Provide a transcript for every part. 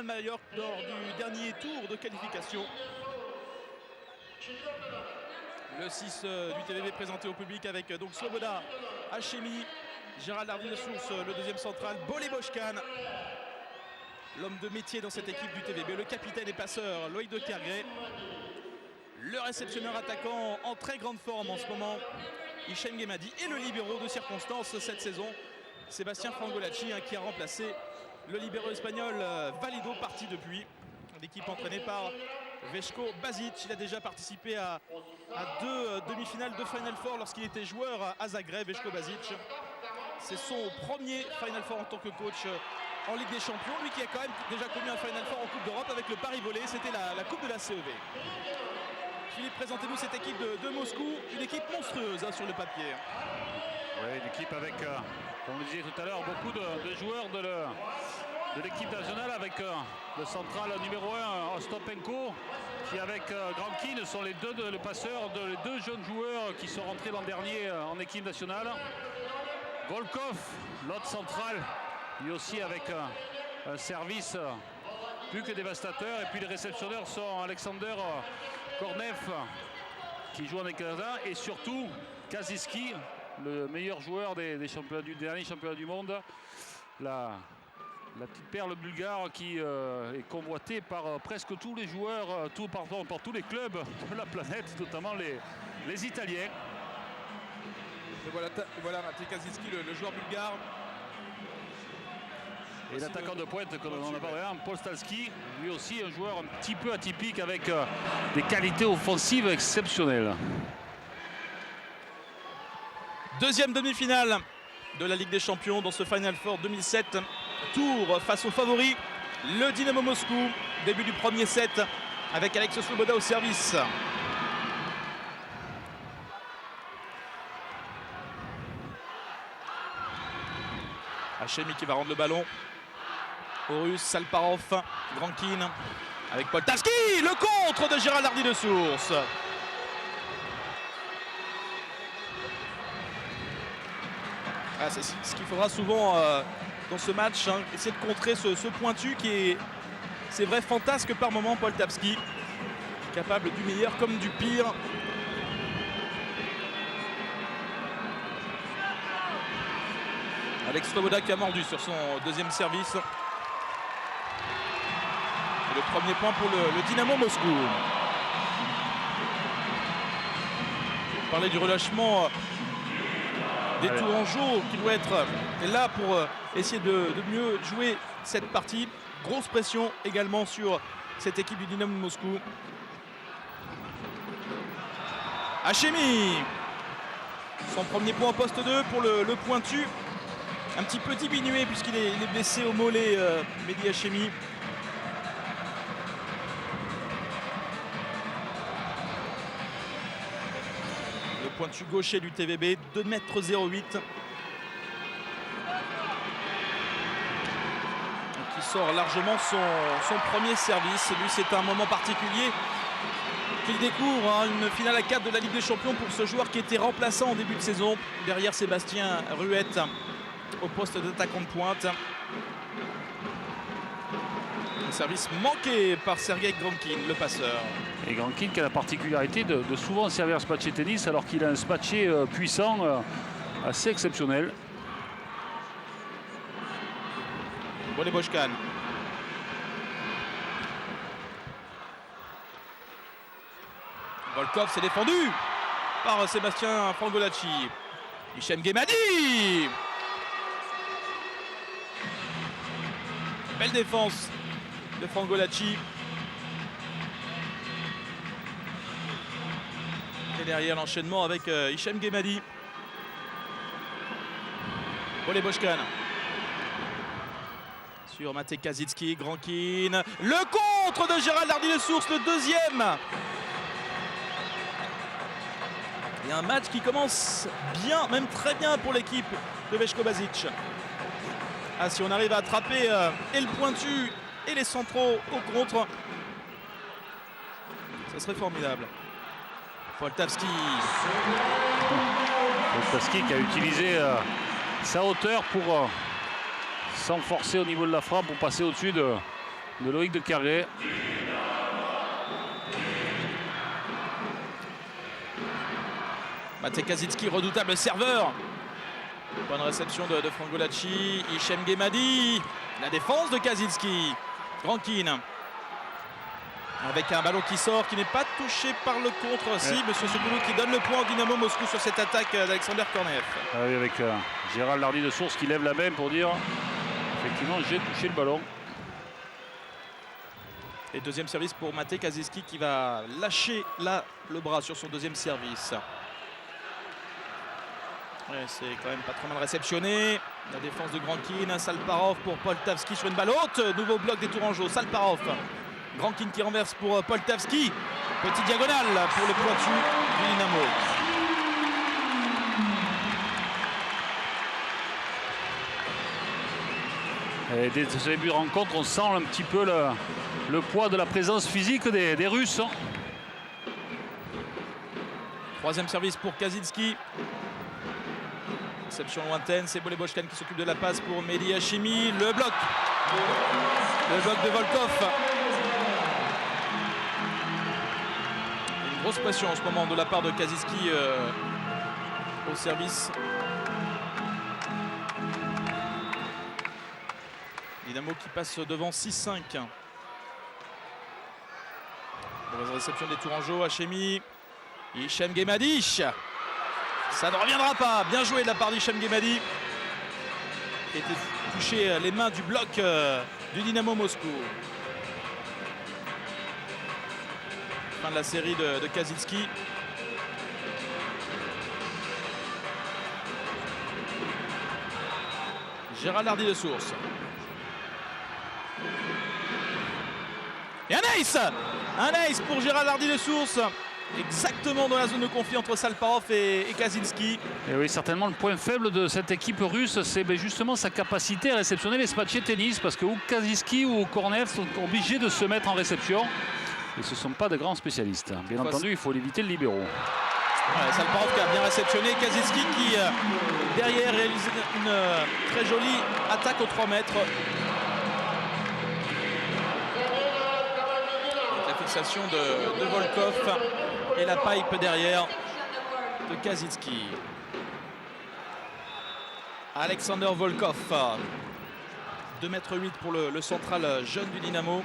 Mallorca lors du dernier tour de qualification. Le 6 du TVB présenté au public avec donc Sloboda, Hachemi, Gérald Hardy-Source, le deuxième central, Bolé Boschkan, l'homme de métier dans cette équipe du TVB, le capitaine et passeur Loïc de Kergray, le réceptionneur attaquant en très grande forme en ce moment, Hichem Guémadi, et le libéro de circonstance cette saison, Sébastien Frangolacci, qui a remplacé le libéro espagnol Valido, parti depuis. L'équipe entraînée par Veljko Basic. Il a déjà participé à deux demi-finales de Final Four lorsqu'il était joueur à Zagreb. Veljko Basic, c'est son premier Final Four en tant que coach en Ligue des Champions. Lui qui a quand même déjà connu un Final Four en Coupe d'Europe avec le Paris Volley. C'était la Coupe de la CEV. Philippe, présentez-nous cette équipe de Moscou. Une équipe monstrueuse sur le papier. Oui, une équipe avec, comme on le disait tout à l'heure, beaucoup de joueurs de l'équipe nationale, avec le central numéro 1, Ostopenko, qui avec Grankin sont les deux passeurs, les deux jeunes joueurs qui sont rentrés l'an dernier en équipe nationale. Volkov, l'autre central, lui aussi avec un service plus que dévastateur. Et puis les réceptionneurs sont Alexander Kornev, qui joue en équipe nationale, et surtout Kaziski, le meilleur joueur des derniers championnats du monde. La petite perle bulgare qui est convoitée par presque tous les joueurs, par tous les clubs de la planète, notamment les Italiens. Et voilà Matej Kaziski, le joueur bulgare. Et l'attaquant de pointe, comme on a parlé, Paul Stalski, lui aussi un joueur un petit peu atypique avec des qualités offensives exceptionnelles. Deuxième demi-finale de la Ligue des Champions dans ce Final Four 2007. Tour face aux favoris, le Dynamo Moscou. Début du premier set avec Alex Sloboda au service. Hachemi qui va rendre le ballon au Russe, Salparov, Grankin avec Poltavski. Le contre de Gérald Hardy-Source. Ah, c'est ce qu'il faudra souvent dans ce match, essayer de contrer ce pointu qui est, c'est vrai, fantasque par moment. Poltavski, capable du meilleur comme du pire. Alex Sloboda qui a mordu sur son deuxième service. Et le premier point pour le Dynamo Moscou. On parlait du relâchement des Tourangeaux qui doit être là pour essayer de mieux jouer cette partie. Grosse pression également sur cette équipe du Dynamo Moscou. Hachemi, son premier point en poste 2 pour le pointu. Un petit peu diminué puisqu'il est blessé au mollet, Mehdi Hachemi. Le pointu gaucher du TVB, 2,08 m. Qui sort largement son premier service. Lui, c'est un moment particulier qu'il découvre, une finale à 4 de la Ligue des Champions pour ce joueur qui était remplaçant en début de saison derrière Sébastien Ruette au poste d'attaquant de pointe. Un service manqué par Sergei Grankin, le passeur. Et Grankin qui a la particularité de souvent servir ce spatché tennis, alors qu'il a un spatché puissant, assez exceptionnel. Bolé Boschkan. Volkov s'est défendu par Sébastien Frangolacci. Hichem Guémadi. Belle défense de Frangolacci. Et derrière l'enchaînement avec Hichem Guémadi. Bolé Boschkan. Sur Matej Kaziski, Grankin. Le contre de Gérald Hardy-Source, le deuxième. Et un match qui commence bien, même très bien pour l'équipe de Veljko Basic. Ah, si on arrive à attraper et le pointu et les centraux au contre, ça serait formidable. Poltavski. Poltavski qui a utilisé sa hauteur pour s'enforcer au niveau de la frappe, pour passer au-dessus de de Loïc de Carré. Maté Kaczynski, redoutable serveur. Bonne réception de Frangolacci. Hichem Guémadi. La défense de Kaczynski. Grankin. Avec un ballon qui sort, qui n'est pas touché par le contre. Si, Monsieur Sokoulou qui donne le point au Dynamo Moscou sur cette attaque d'Alexander Kornev. Ah oui, avec Gérald Lardy de Source qui lève la main pour dire effectivement j'ai touché le ballon. Et deuxième service pour Maté Kaczynski qui va lâcher là le bras sur son deuxième service. Ouais, c'est quand même pas trop mal réceptionné. La défense de Grankin, Salparov pour Poltavski sur une balle haute. Nouveau bloc des Tourangeaux, Salparov. Grankin qui renverse pour Poltavski. Petite diagonale pour le pointu du Dynamo. Et dès ce début de rencontre, on sent un petit peu le poids de la présence physique des Russes. Troisième service pour Kaczynski. Réception lointaine, c'est Bolebochkan qui s'occupe de la passe pour Mehdi Hachimi. Le bloc de Volkov. Une grosse pression en ce moment de la part de Kaczynski au service. Dynamo qui passe devant 6-5. Mauvaise réception des Tourangeaux, Hachimi. Hichem Guémadi. Ça ne reviendra pas. Bien joué de la part d'Hichem Guémadi. Qui a été touché les mains du bloc du Dynamo Moscou. Fin de la série de Kaczynski. Gérald Lardy de Source. Et un ace! Un ace pour Gérald Lardy de Source. Exactement dans la zone de conflit entre Salparov et Kaczynski. Et oui, certainement le point faible de cette équipe russe, c'est justement sa capacité à réceptionner les smatchés tennis, parce que ou Kaczynski ou Kornev sont obligés de se mettre en réception. Et ce ne sont pas de grands spécialistes. Bien entendu, il faut éviter le libéraux. Ouais, Salparov qui a bien réceptionné. Kaczynski qui, derrière, réalise une très jolie attaque aux 3 mètres. Avec la fixation de Volkov. Et la pipe derrière de Kaczynski. Alexander Volkov. 2,8 m pour le central jeune du Dynamo.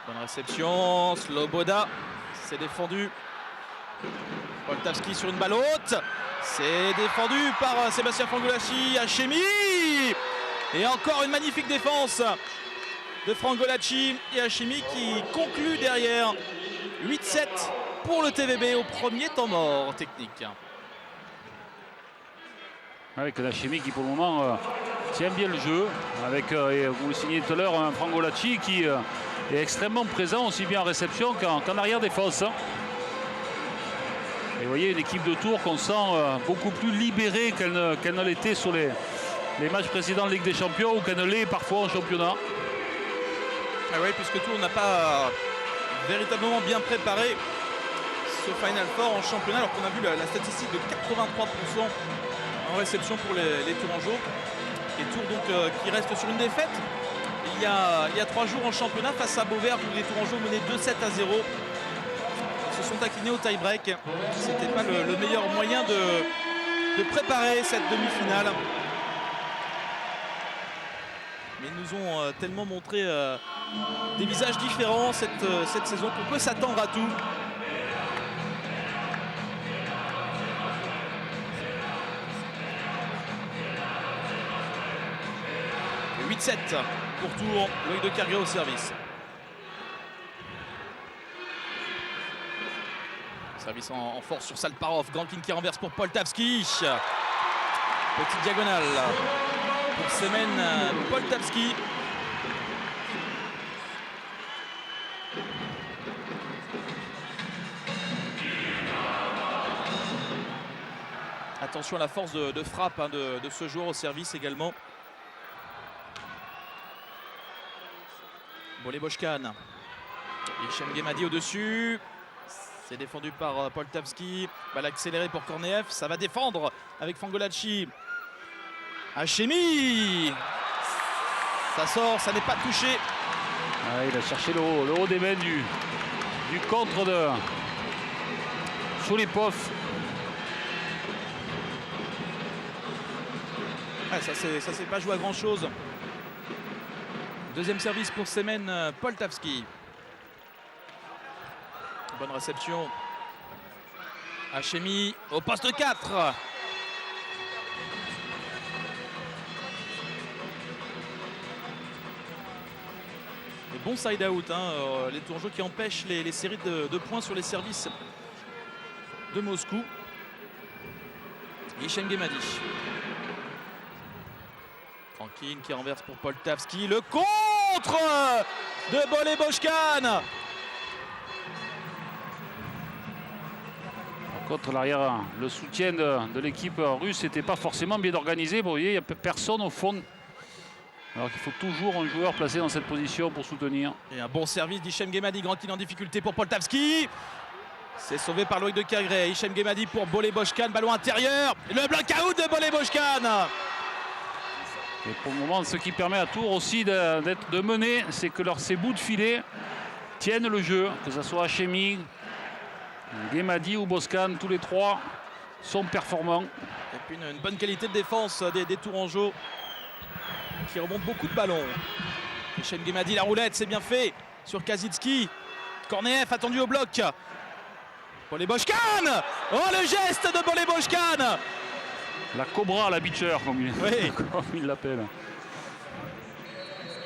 Bonne réception. Sloboda. C'est défendu. Poltavski sur une balle haute. C'est défendu par Sébastien Frangolacci. Hachimi. Et encore une magnifique défense de Frangolacci et Hachimi qui conclut derrière. 8-7 pour le TVB au premier temps mort technique. Avec Hachimi qui pour le moment tient bien le jeu. Avec, vous le signez tout à l'heure, un Frangolacci qui est extrêmement présent aussi bien en réception qu'en arrière-défense. Et vous voyez une équipe de Tours qu'on sent beaucoup plus libérée qu'elle ne l'était sur les matchs précédents de Ligue des Champions ou qu'elle ne l'est parfois en championnat. Ah oui, puisque Tours n'a pas véritablement bien préparé ce Final Four en championnat, alors qu'on a vu la statistique de 83% en réception pour les Tourangeaux. Et Tours donc qui reste sur une défaite il y a 3 jours en championnat face à Beauvert où les Tourangeaux menaient 2-7-0. Ils se sont inclinés au tie-break. C'était pas le meilleur moyen de préparer cette demi-finale. Mais ils nous ont tellement montré des visages différents cette saison qu'on peut s'attendre à tout. Et 8-7 pour Tours, Loïc de Carré au service. Service en force sur Salparov, Grankin qui renverse pour Poltavski. Petite diagonale pour Semen Poltavski. Attention à la force de frappe de ce joueur au service également. Bolebochkan. Hichem Guémadi au-dessus. C'est défendu par Poltavski. Balle accélérée pour Kornev. Ça va défendre avec Frangolacci. Hachimi. Ça sort, ça n'est pas touché. Ah, il a cherché le haut des mains du contre de Soulipov. Ouais, ça s'est pas joué à grand chose. Deuxième service pour Semen Poltavski. Bonne réception. Hachemi au poste 4. Et bon side out, hein, les Tourangeaux qui empêchent les séries de points sur les services de Moscou. Hichem Guemmadi. Franklin qui renverse pour Poltavski. Le contre de Bolebochkan. Contre l'arrière, le soutien de l'équipe russe n'était pas forcément bien organisé. Vous voyez, il n'y a personne au fond. Alors qu'il faut toujours un joueur placé dans cette position pour soutenir. Et un bon service d'Hichem Guemmadi. Franklin en difficulté pour Poltavski. C'est sauvé par Loïc de Cagret. Hichem Guemmadi pour Bolebochkan. Ballon intérieur. Le bloc-out de Bolebochkan. Et pour le moment, ce qui permet à Tours aussi de mener, c'est que ces bouts de filet tiennent le jeu. Que ce soit Hachemi, Guemmadi ou Boscan, tous les trois sont performants. Et puis une bonne qualité de défense des Tourangeaux qui remontent beaucoup de ballons. Hichem Guemmadi, la roulette, c'est bien fait sur Kazitski. Korneev attendu au bloc. Bolebochkan. Oh, le geste de Bolebochkan. La cobra, la beacher, comme il l'appelle.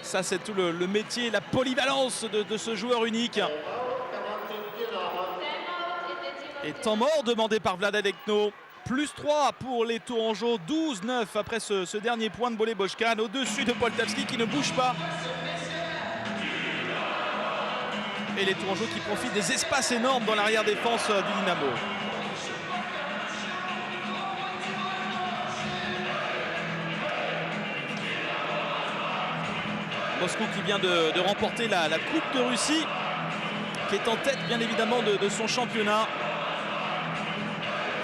Ça, c'est tout le métier, la polyvalence de ce joueur unique. Et temps mort demandé par Vlad Adekno. Plus 3 pour les Tourangeaux, 12-9 après ce dernier point de Bolebochkan au-dessus de Poltavski qui ne bouge pas. Et les Tourangeaux qui profitent des espaces énormes dans l'arrière-défense du Dynamo. Moscou qui vient de remporter la Coupe de Russie, qui est en tête bien évidemment de son championnat.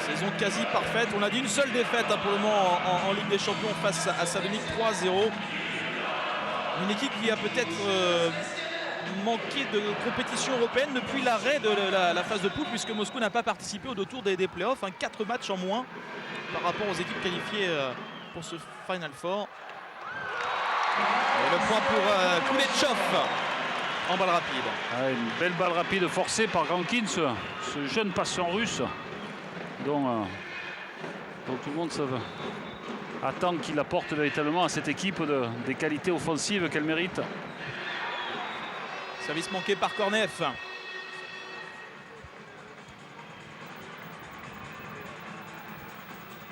Saison quasi parfaite. On a dit une seule défaite pour le moment en Ligue des Champions face à Salonique, 3-0. Une équipe qui a peut-être manqué de compétition européenne depuis l'arrêt de la phase de poule, puisque Moscou n'a pas participé au deux tours des playoffs. 4 matchs en moins par rapport aux équipes qualifiées pour ce Final Four. Et le point pour Kuleshov en balle rapide. Ah, une belle balle rapide forcée par Rankin, ce jeune passeur russe dont tout le monde attend qu'il apporte véritablement à cette équipe des qualités offensives qu'elle mérite. Service manqué par Korneev.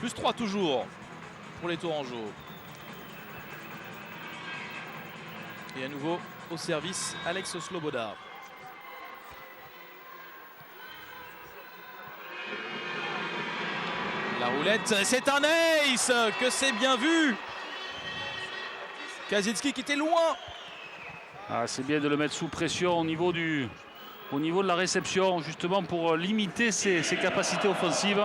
Plus 3 toujours pour les Tourangeaux. Et à nouveau au service Alex Sloboda. La roulette, c'est un ace, que c'est bien vu. Kazitski qui était loin. Ah, c'est bien de le mettre sous pression au niveau de la réception, justement pour limiter ses capacités offensives.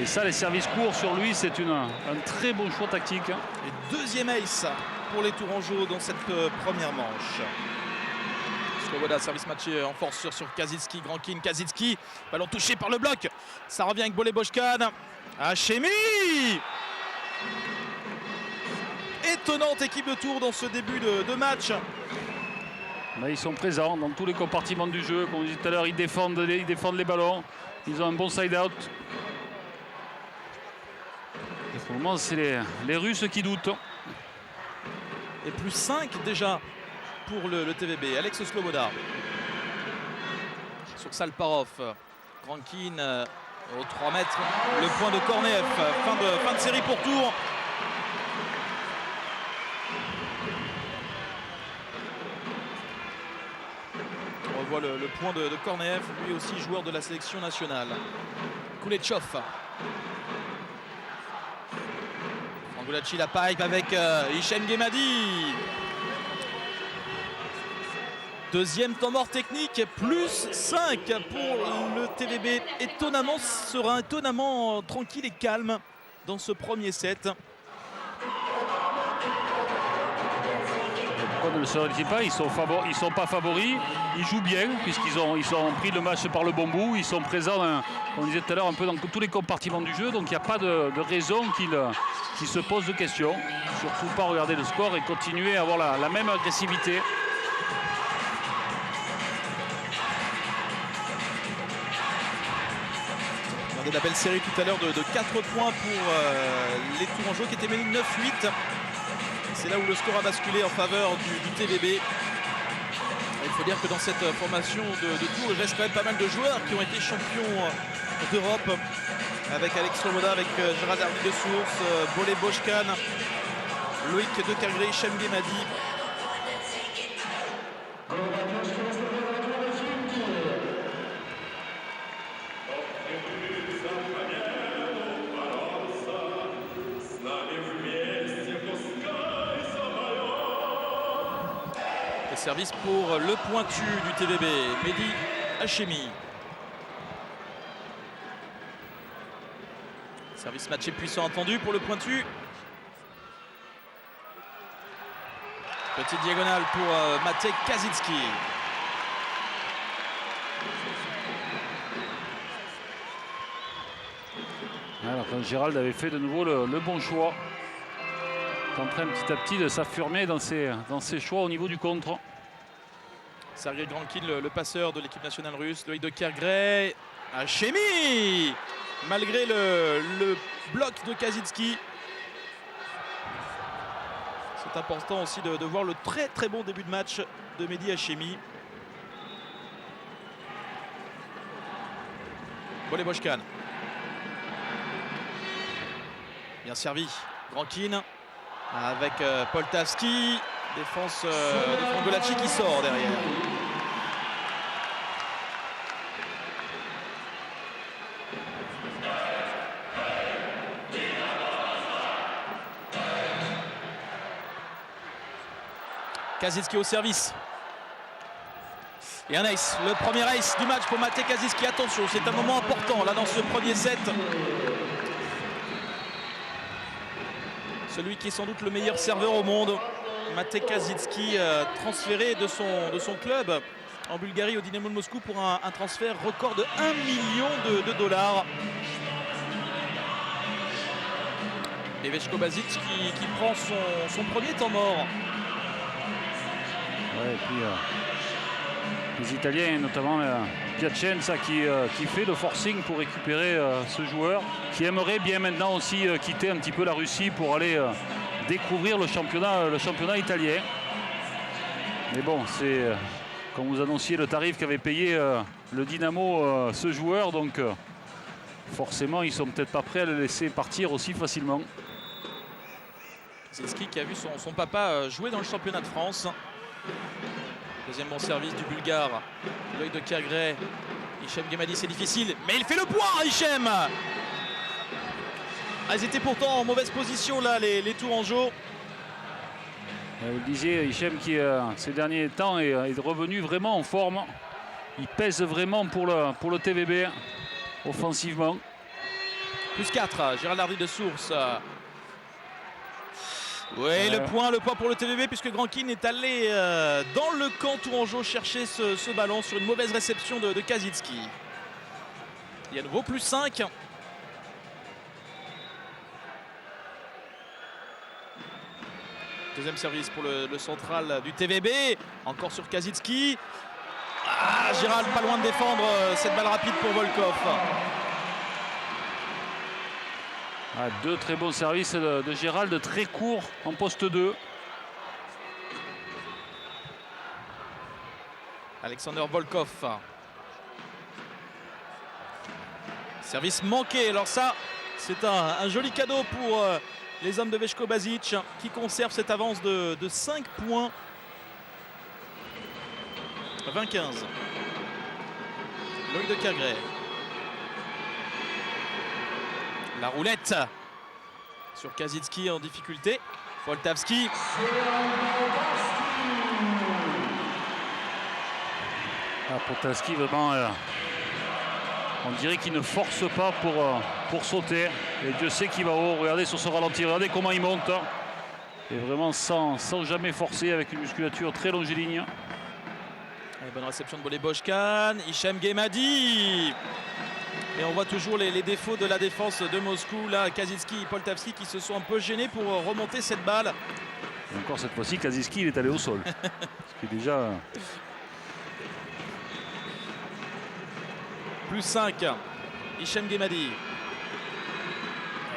Et ça, les services courts sur lui, c'est un très bon choix tactique. Et deuxième ace pour les Tourangeaux dans cette première manche. Sloboda, service matché en force sur Kazitski, Grankin, Kazitski. Ballon touché par le bloc. Ça revient avec Bolebochkan. Hachemi. Étonnante équipe de Tours dans ce début de match. Là, ils sont présents dans tous les compartiments du jeu. Comme on dit tout à l'heure, ils défendent les ballons. Ils ont un bon side-out. Pour le moment, c'est les Russes qui doutent. Et plus 5 déjà pour le TVB. Alex Sloboda. Sur Salparov. Grankin au 3 mètres. Le point de Korneev. Fin de série pour Tours. On revoit le point de Korneev, lui aussi joueur de la sélection nationale. Kuleshov. Angulachi la pipe avec Hichem Guemmadi. Deuxième temps mort technique, plus 5 pour le TVB. Sera étonnamment tranquille et calme dans ce premier set. pourquoi ne le serait-il pas? Ils sont pas favoris, ils jouent bien puisqu'ils ont pris le match par le bon bout, ils sont présents, comme on disait tout à l'heure, un peu dans tous les compartiments du jeu, donc il n'y a pas de raison qu'ils se posent de questions. Surtout pas regarder le score et continuer à avoir la même agressivité. De la belle série tout à l'heure de 4 points pour les Tourangeaux qui étaient menés 9-8. C'est là où le score a basculé en faveur du TVB. Il faut dire que dans cette formation de Tours, il reste quand même pas mal de joueurs qui ont été champions d'Europe, avec Alex Sloboda, avec Gérald Hardy de Source, Bolé Boschkan, Loïc de Calgré, Hichem Guemadi. Service pour le pointu du TVB, Mehdi Hachemi. Service matché puissant entendu pour le pointu. Petite diagonale pour Matek Kazicki. Alors quand Gérald avait fait de nouveau le bon choix, est en train petit à petit de s'affirmer dans ses choix au niveau du contre. Sergei Grankin, le passeur de l'équipe nationale russe. Loïc de Kergray. Hachemi, malgré le bloc de Kazicki. C'est important aussi de voir le très très bon début de match de Mehdi Hachemi. Bolé Boschkan. Bien servi. Grankin avec Poltavski. Défense de Frangolacci qui sort derrière. Kazicki au service. Et un ace, le premier ace du match pour Matek Kazicki. Attention, c'est un moment important là dans ce premier set. Celui qui est sans doute le meilleur serveur au monde. Matek Kazicki transféré de son club en Bulgarie au Dynamo de Moscou pour un transfert record de 1 million de dollars. Et Veshko Basic qui prend son premier temps mort. Ouais, et puis les Italiens, notamment Piacenza qui fait le forcing pour récupérer ce joueur, qui aimerait bien maintenant aussi quitter un petit peu la Russie pour aller découvrir le championnat italien. Mais bon, c'est comme vous annonciez le tarif qu'avait payé le Dynamo ce joueur, donc forcément ils sont peut-être pas prêts à le laisser partir aussi facilement. Kazicki qui a vu son papa jouer dans le championnat de France. Deuxième bon service du Bulgare. L'œil de Kergray. Hichem Guemadi, c'est difficile, mais il fait le point, Hichem. Ils étaient pourtant en mauvaise position là, les Tourangeaux. Vous le disiez, Hichem qui ces derniers temps est revenu vraiment en forme. Il pèse vraiment pour le TVB offensivement. Plus 4, Gérald Hardy de Source. Oui, le point pour le TVB puisque Grankin est allé dans le camp tourangeau chercher ce ballon sur une mauvaise réception de Kazicki. Il y a à nouveau plus 5. Deuxième service pour le central du TVB. Encore sur Kazicki. Gérald pas loin de défendre cette balle rapide pour Volkov. Deux très bons services de Gérald, très court en poste 2. Alexander Volkov. Service manqué. Alors ça, c'est un joli cadeau pour les hommes de Veshko Basic qui conservent cette avance de 5 points. 20-15. Loïc de Kergray. La roulette sur Kazicki en difficulté. Poltavski. Poltavski vraiment, on dirait qu'il ne force pas pour sauter. Et Dieu sait qu'il va haut. Regardez sur ce ralenti, regardez comment il monte. Et vraiment sans jamais forcer, avec une musculature très longiligne. Allez, bonne réception de Bolé Boşkan, Hichem Guémadi. Et on voit toujours les défauts de la défense de Moscou. Là, Kaczynski et Poltavski qui se sont un peu gênés pour remonter cette balle. Et encore cette fois-ci, Kaczynski il est allé au sol. Ce qui est déjà... Plus 5, Hichem Guémadi.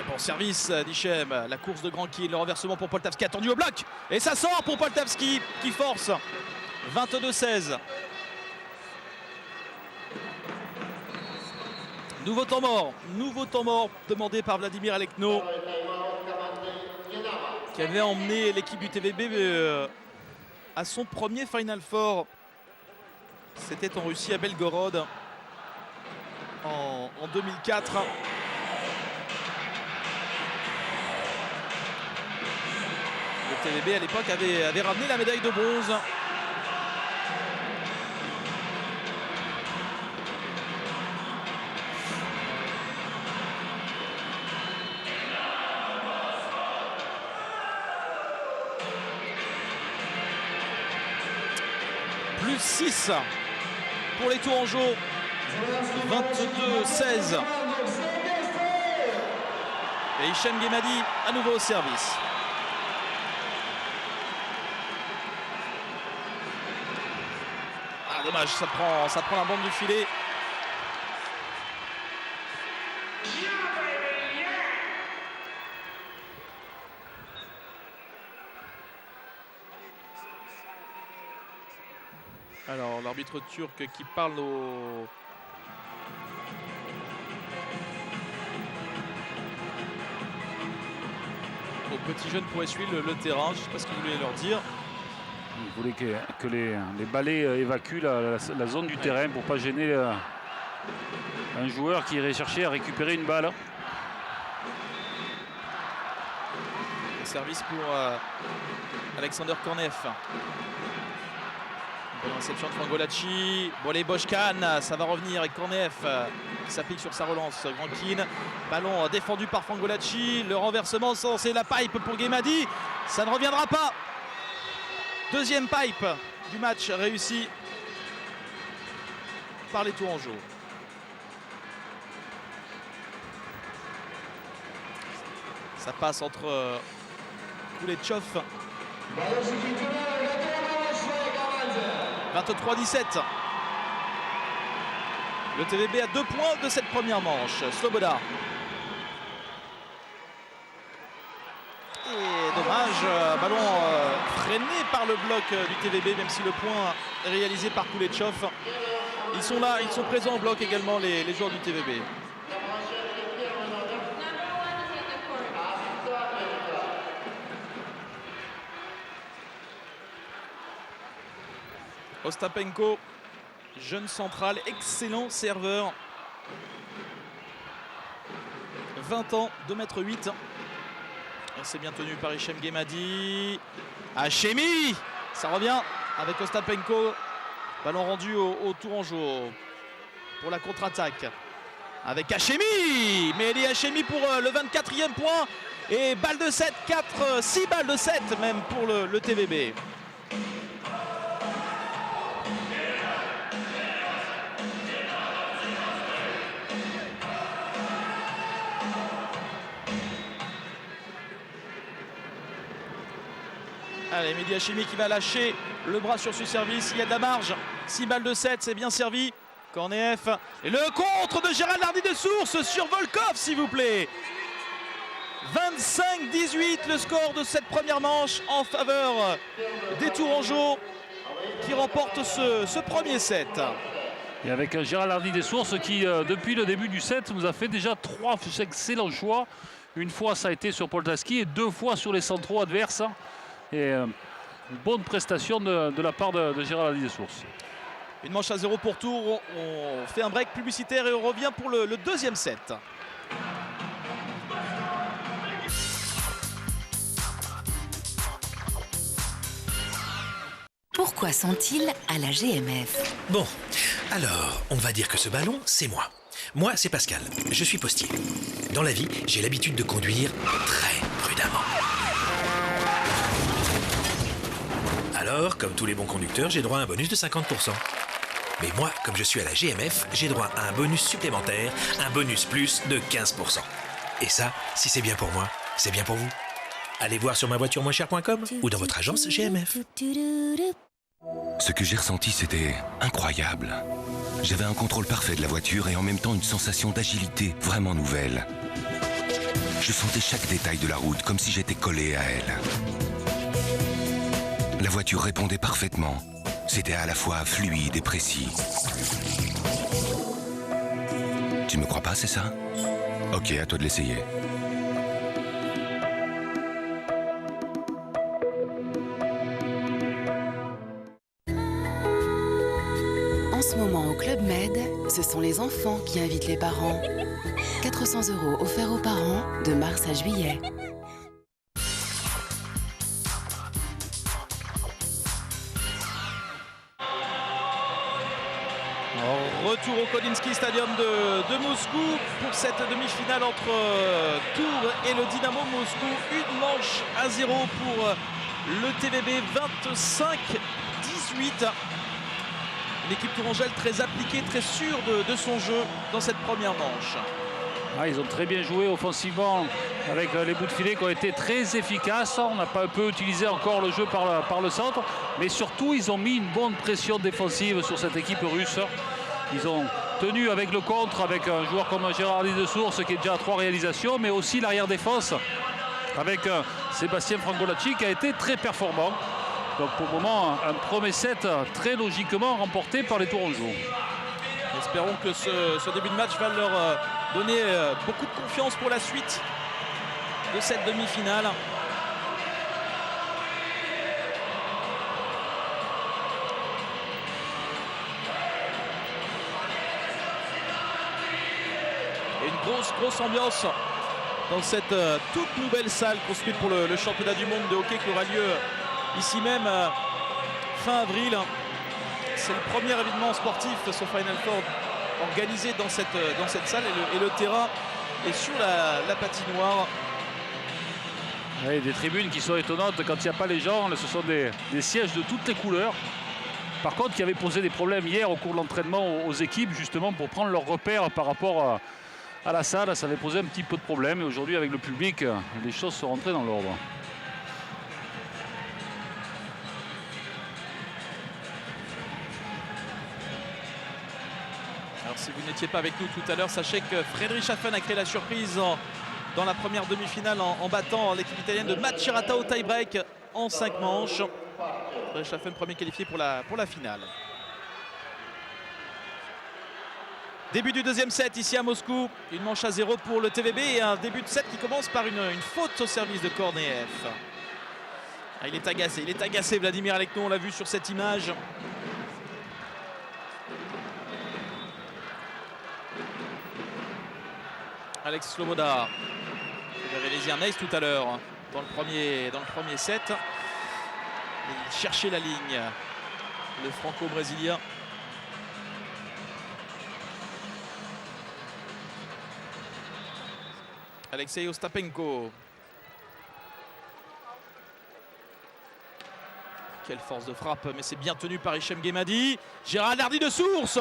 Bon service d'Hichem, la course de Grand Kill, le renversement pour Poltavski, attendu au bloc. Et ça sort pour Poltavski qui force. 22-16. Nouveau temps mort demandé par Vladimir Alekno, qui avait emmené l'équipe du TVB à son premier Final Four. C'était en Russie à Belgorod en 2004. Le TVB à l'époque avait ramené la médaille de bronze. Plus 6 pour les Tourangeaux. 22-16. Et Hichem Guémadi à nouveau au service. Ah, dommage, ça prend la bande du filet. Alors l'arbitre turc qui parle aux petits jeunes pour essuyer le terrain. Je ne sais pas ce qu'il voulait leur dire. Il voulait que les balais évacuent la zone du terrain pour ne pas gêner un joueur qui irait chercher à récupérer une balle. Service pour Alexander Kornev. Bonne réception de Frangolacci. Bolé Boşkan, ça va revenir avec Kornev qui s'applique sur sa relance. Grankin, ballon défendu par Frangolacci. Le renversement, c'est la pipe pour Guémadi. Ça ne reviendra pas. Deuxième pipe du match réussi par les Tourangeaux. Ça passe entre Kuletchov. 23-17. Le TVB a 2 points de cette première manche. Sloboda. Et dommage, ballon freiné par le bloc du TVB, même si le point est réalisé par Kuletchov. Ils sont là, ils sont présents au bloc également, les joueurs du TVB. Ostapenko, jeune central, excellent serveur. 20 ans, 2,8 m. C'est bien tenu par Hichem Guémadi. Hachemi, ça revient avec Ostapenko. Ballon rendu au Tourangeau pour la contre-attaque. Avec Hachemi, mais il est Hachemi pour le 24e point. Et balle de 7, 6 balles de 7 même pour le TVB. Allez, Mehdi Hachemi qui va lâcher le bras sur ce service. Il y a de la marge. 6 balles de 7, c'est bien servi. Kornev. Et le contre de Gérald Hardy de Source sur Volkov, s'il vous plaît. 25-18, le score de cette première manche en faveur des Tourangeaux qui remportent ce premier set. Et avec Gérald Hardy des Sources qui, depuis le début du set, nous a fait déjà 3 excellents choix. Une fois, ça a été sur Poltavski et 2 fois sur les centraux adverses. Et une bonne prestation de la part de Gérald Hardy des Sources. Une manche à 0 pour Tours. On fait un break publicitaire et on revient pour le deuxième set. Pourquoi sont-ils à la GMF? Bon, alors, on va dire que ce ballon, c'est moi. Moi, c'est Pascal, je suis postier. Dans la vie, j'ai l'habitude de conduire très prudemment. Alors, comme tous les bons conducteurs, j'ai droit à un bonus de 50%. Mais moi, comme je suis à la GMF, j'ai droit à un bonus supplémentaire, un bonus plus de 15%. Et ça, si c'est bien pour moi, c'est bien pour vous. Allez voir sur mavoituremoinchère.com ou dans votre agence GMF. Ce que j'ai ressenti, c'était incroyable. J'avais un contrôle parfait de la voiture et en même temps une sensation d'agilité vraiment nouvelle. Je sentais chaque détail de la route comme si j'étais collé à elle. La voiture répondait parfaitement. C'était à la fois fluide et précis. Tu me crois pas, c'est ça? Ok, à toi de l'essayer. En ce moment au Club Med, ce sont les enfants qui invitent les parents. 400 € offerts aux parents de mars à juillet. Retour au Kolinsky Stadium de Moscou pour cette demi-finale entre Tours et le Dynamo Moscou. Une manche à 0 pour le TVB, 25-18. L'équipe tourangelle très appliquée, très sûre de son jeu dans cette première manche. Ah, ils ont très bien joué offensivement avec les bouts de filet qui ont été très efficaces. On n'a pas un peu utilisé encore le jeu par le centre, mais surtout ils ont mis une bonne pression défensive sur cette équipe russe. Ils ont tenu avec le contre, avec un joueur comme Gérard de Source qui est déjà à 3 réalisations, mais aussi l'arrière-défense avec Sébastien Frangolacci qui a été très performant. Donc pour le moment, un premier set très logiquement remporté par les Tourangeaux. Espérons que ce début de match va leur donner beaucoup de confiance pour la suite de cette demi-finale. Et une grosse ambiance dans cette toute nouvelle salle construite pour le championnat du monde de hockey qui aura lieu ici même fin avril. C'est le premier événement sportif, ce Final Four, organisé dans cette salle et le terrain est sur la patinoire. Oui, des tribunes qui sont étonnantes quand il n'y a pas les gens. Ce sont des sièges de toutes les couleurs. Par contre, qui avaient posé des problèmes hier au cours de l'entraînement aux équipes, justement pour prendre leurs repères par rapport à la salle. Ça avait posé un petit peu de problème. Et aujourd'hui, avec le public, les choses sont rentrées dans l'ordre. Alors si vous n'étiez pas avec nous tout à l'heure, sachez que Friedrichshafen a créé la surprise dans la première demi-finale en battant l'équipe italienne de Macerata au tie-break en 5 manches. Friedrichshafen premier qualifié pour la finale. Début du deuxième set ici à Moscou. Une manche à 0 pour le TVB et un début de set qui commence par une faute au service de Korneev. Ah, il est agacé Vladimir Alekno, on l'a vu sur cette image. Alex Sloboda. Il avait les Ernest tout à l'heure dans le premier set. Il cherchait la ligne, le franco-brésilien. Alexei Ostapenko. Quelle force de frappe, mais c'est bien tenu par Hichem Guemadi. Gérard Lardy de Source.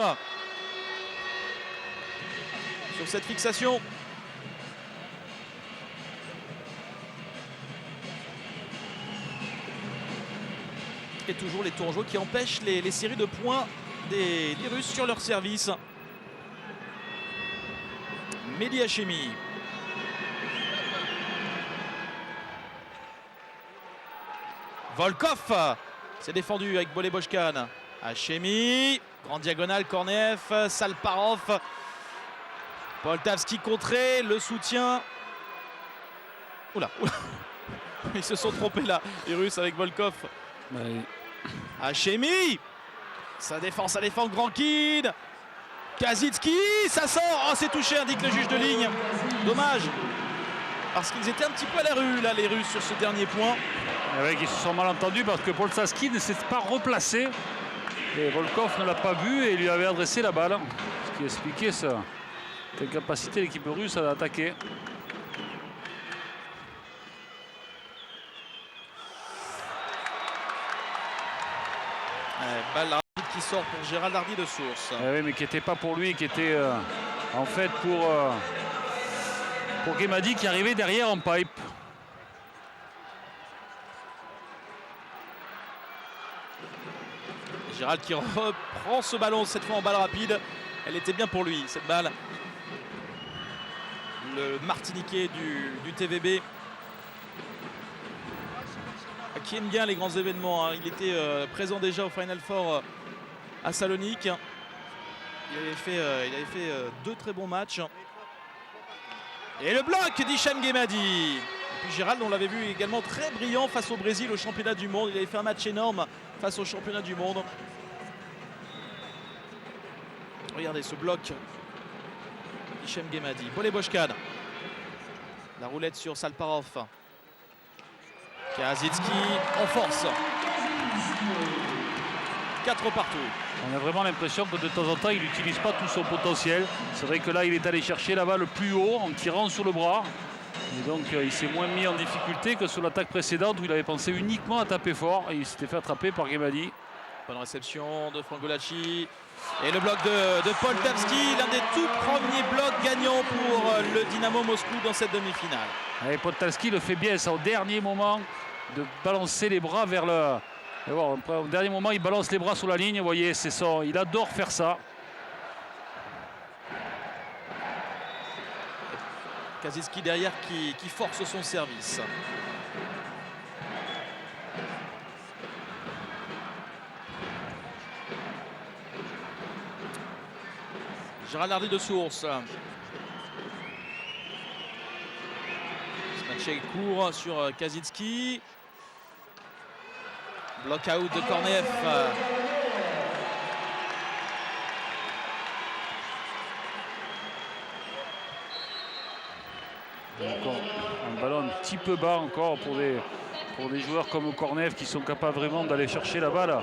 Sur cette fixation. Et toujours les Tourangeaux qui empêchent les séries de points des Russes sur leur service. Mehdi Hachemi. Volkov s'est défendu avec Boleboshkan. Hachemi, grande diagonale, Korneev, Salparov. Poltavski contré, le soutien. Oula. Ils se sont trompés là, les Russes avec Volkov. Oui. Hachemi, ça défend, Grankin. Kazitsky, ça sort. Oh, c'est touché, indique le juge de ligne. Dommage. Parce qu'ils étaient un petit peu à la rue, là, les Russes, sur ce dernier point. Avec, ils se sont mal entendus parce que Poltavski ne s'est pas replacé. Et Volkov ne l'a pas vu et lui avait adressé la balle. Ce qui expliquait cette incapacité de l'équipe russe à attaquer. balle rapide qui sort pour Gérald Hardy de Source. Eh oui, mais qui n'était pas pour lui, qui était en fait pour Guémadi qui arrivait derrière en pipe. Gérald qui reprend ce ballon, cette fois en balle rapide. Elle était bien pour lui, cette balle. Le Martiniquais du TVB, qui aime bien les grands événements. Il était présent déjà au Final Four à Salonique. Il avait fait 2 très bons matchs. Et le bloc d'Hicham Guémadi. Et puis Gérald, on l'avait vu également très brillant face au Brésil au championnat du monde. Il avait fait un match énorme face au championnat du monde. Regardez ce bloc. Hicham Guémadi. Bolé Boşkan. La roulette sur Salparov. Kazitski en force. 4 partout. On a vraiment l'impression que de temps en temps, il n'utilise pas tout son potentiel. C'est vrai que là, il est allé chercher la balle plus haut en tirant sur le bras. Et donc, il s'est moins mis en difficulté que sur l'attaque précédente où il avait pensé uniquement à taper fort. Et il s'était fait attraper par Guémadi. Bonne réception de Frangolacci. Et le bloc de Poltavski, l'un des tout premiers blocs gagnants pour le Dynamo Moscou dans cette demi-finale. Et Poltavski le fait bien, ça au dernier moment, de balancer les bras vers le... Et bon, au dernier moment, il balance les bras sur la ligne. Vous voyez, c'est ça. Il adore faire ça. Kazitski derrière qui force son service. Gérald Hardy de Source. Ce match est court sur Kazitski. Block out de Kornev. Encore un ballon un petit peu bas encore pour des joueurs comme Kornev qui sont capables vraiment d'aller chercher la balle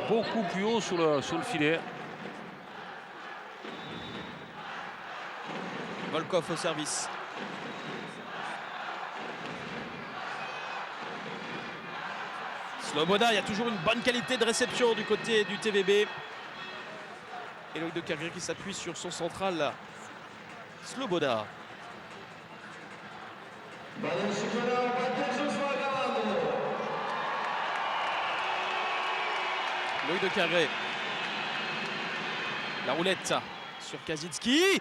beaucoup plus haut sur le filet. Volkov au service. Sloboda, il y a toujours une bonne qualité de réception du côté du TVB. Et Loïc de Kergry qui s'appuie sur son central. Sloboda. Loïc de Kergry. La roulette sur Kazitski.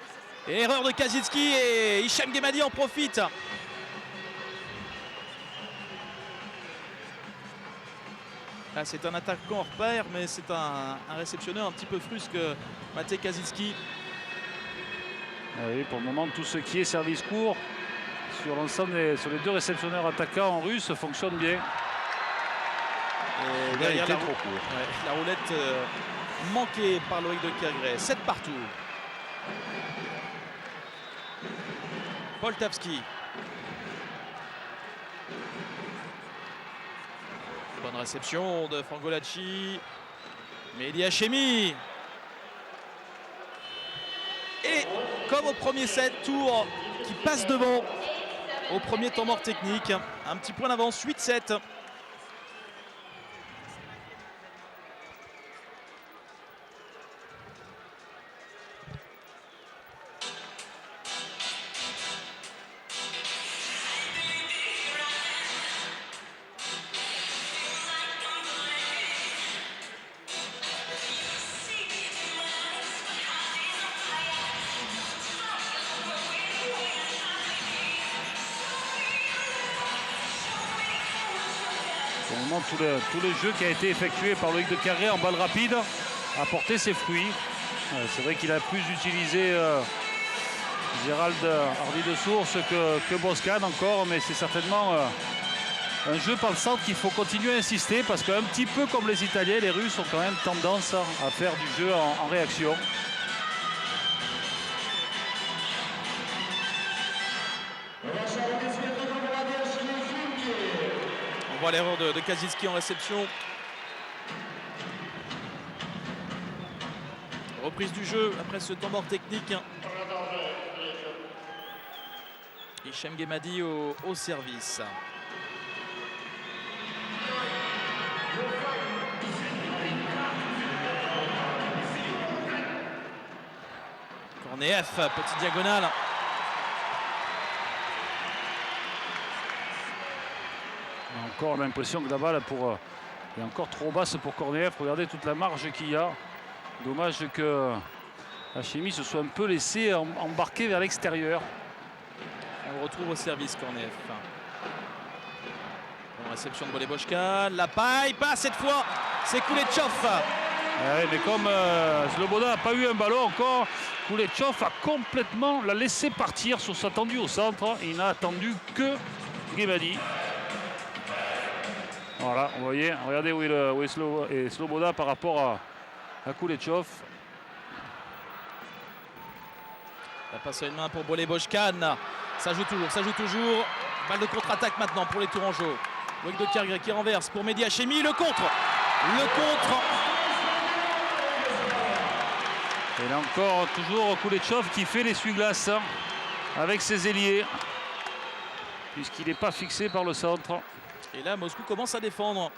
Et erreur de Kazitski et Hicham Guémadi en profite. Là, c'est un attaquant hors pair, mais c'est un réceptionneur un petit peu frusque, Matej Kazitski. Oui, pour le moment, tout ce qui est service court sur l'ensemble sur les 2 réceptionneurs attaquants en russe fonctionne bien. Et derrière trop court. Ouais, la roulette manquée par Loïc de Kergry. 7 partout. Poltavski. Bonne réception de Frangolacci. Mehdi Hachemi. Et comme au premier set, Tours qui passe devant au premier temps mort technique. Un petit point d'avance, 8-7. Pour le moment, tout le jeu qui a été effectué par Loïc de Kergry en balle rapide a porté ses fruits. C'est vrai qu'il a plus utilisé Gérald Hardy de Source que Boşkan encore, mais c'est certainement un jeu par le centre qu'il faut continuer à insister parce qu'un petit peu comme les Italiens, les Russes ont quand même tendance à faire du jeu en réaction. On voit l'erreur de Kazitski en réception. Reprise du jeu après ce temps mort technique. Hicham Guémadi au service. Korneev, petite diagonale. On a encore l'impression que la balle est encore trop basse pour Korneev. Regardez toute la marge qu'il y a. Dommage que Hachemi se soit un peu laissé embarquer vers l'extérieur. On le retrouve au service, Korneev. Bonne réception de Boleboshkan. La paille passe cette fois. C'est Koulechov. Ouais, mais comme Sloboda n'a pas eu un ballon encore, Koulechov a complètement l'a laissé partir sur sa tendue au centre. Il n'a attendu que Guemadi. Voilà, vous voyez, regardez où est Sloboda par rapport à Koulechov. La passe à une main pour Boleboshkan. Ça joue toujours. Balle de contre-attaque maintenant pour les Tourangeaux. Loïc de Kergre qui renverse pour Mehdi Hachemi. Le contre. Et là encore, toujours Koulechov qui fait l'essuie-glace avec ses ailiers, puisqu'il n'est pas fixé par le centre. Et là, Moscou commence à défendre.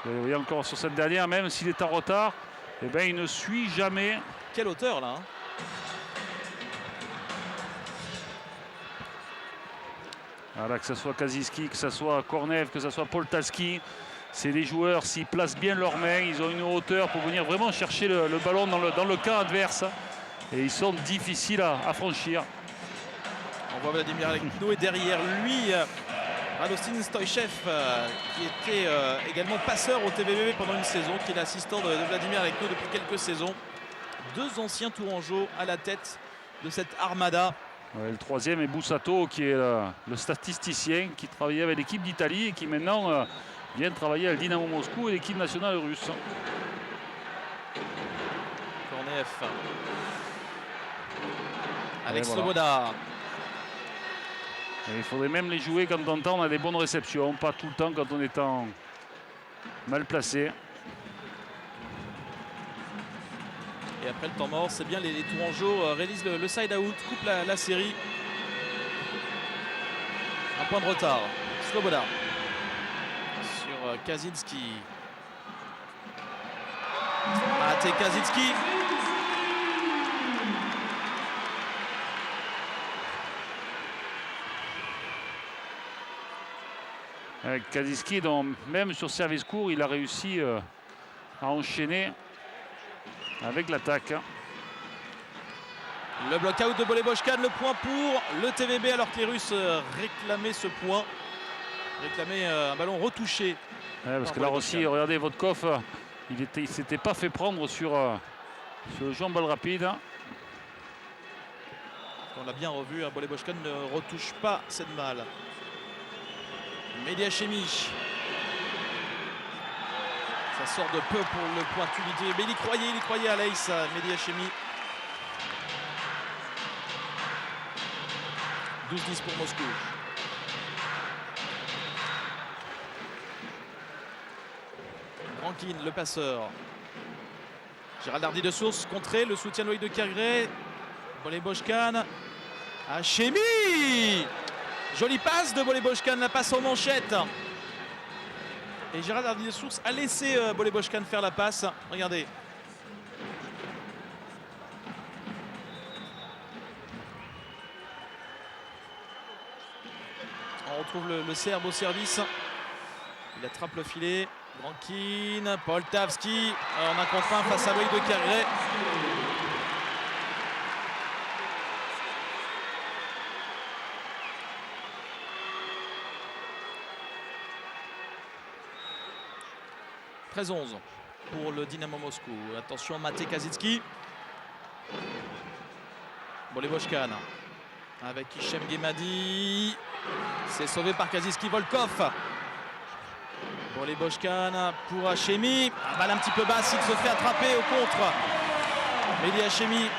Et vous voyez encore sur cette dernière, même s'il est en retard, eh ben, il ne suit jamais. Quelle hauteur là, hein. Voilà, que ce soit Kaziski, que ce soit Korneev, que ce soit Poltaski, c'est des joueurs, s'ils placent bien leurs mains, ils ont une hauteur pour venir vraiment chercher le ballon dans le camp adverse. Et ils sont difficiles à franchir. On voit Vladimir Alekno et derrière lui, Radostin Stoichev, qui était également passeur au TVB pendant une saison, qui est l'assistant de Vladimir Alekno depuis quelques saisons. Deux anciens Tourangeaux à la tête de cette armada. Ouais, le troisième est Boussato, qui est le statisticien qui travaillait avec l'équipe d'Italie et qui maintenant vient travailler à Dynamo Moscou et l'équipe nationale russe. Korneev avec voilà. Sloboda. Et il faudrait même les jouer quand on a des bonnes réceptions, pas tout le temps quand on est mal placé. Et après le temps mort, c'est bien les Tourangeaux réalisent le side-out, coupent la série. Un point de retard. Sloboda sur Kaczynski. Maté Kaczynski. Avec Kaczynski, dont même sur service court, il a réussi à enchaîner avec l'attaque. Le bloc-out de Boleboshkan, le point pour le TVB alors que les Russes réclamaient ce point. Réclamaient un ballon retouché. Ouais, parce que là aussi, regardez, Vodkov, il ne s'était pas fait prendre sur le jeu en balle rapide. On l'a bien revu, Boleboshkan ne retouche pas cette balle. Mehdi Hachemi. Ça sort de peu pour le pointu du TVB. Il y croyait à l'Ace, Mehdi Hachemi. 12-10 pour Moscou. Rankin, le passeur. Gérald Hardy de Source, contré, le soutien de Loïc de Kergre. Boleboshkan. Hachemi. Jolie passe de Boleboshkan, la passe en manchette. Et Gérald Hardy de Source a laissé Boleboshkan faire la passe. Regardez. On retrouve le Serbe au service. Il attrape le filet. Rankin, Poltavski. En un contre un face à Loïc de Kergre. « 13-11 pour le Dynamo Moscou. Attention, Maté Kaczynski. Boleboshkan avec Hichem Guemadi. C'est sauvé par Kaczynski. Volkov. Boleboshkan pour Hachemi. Balle un petit peu basse, il se fait attraper au contre. Mehdi Hachemi.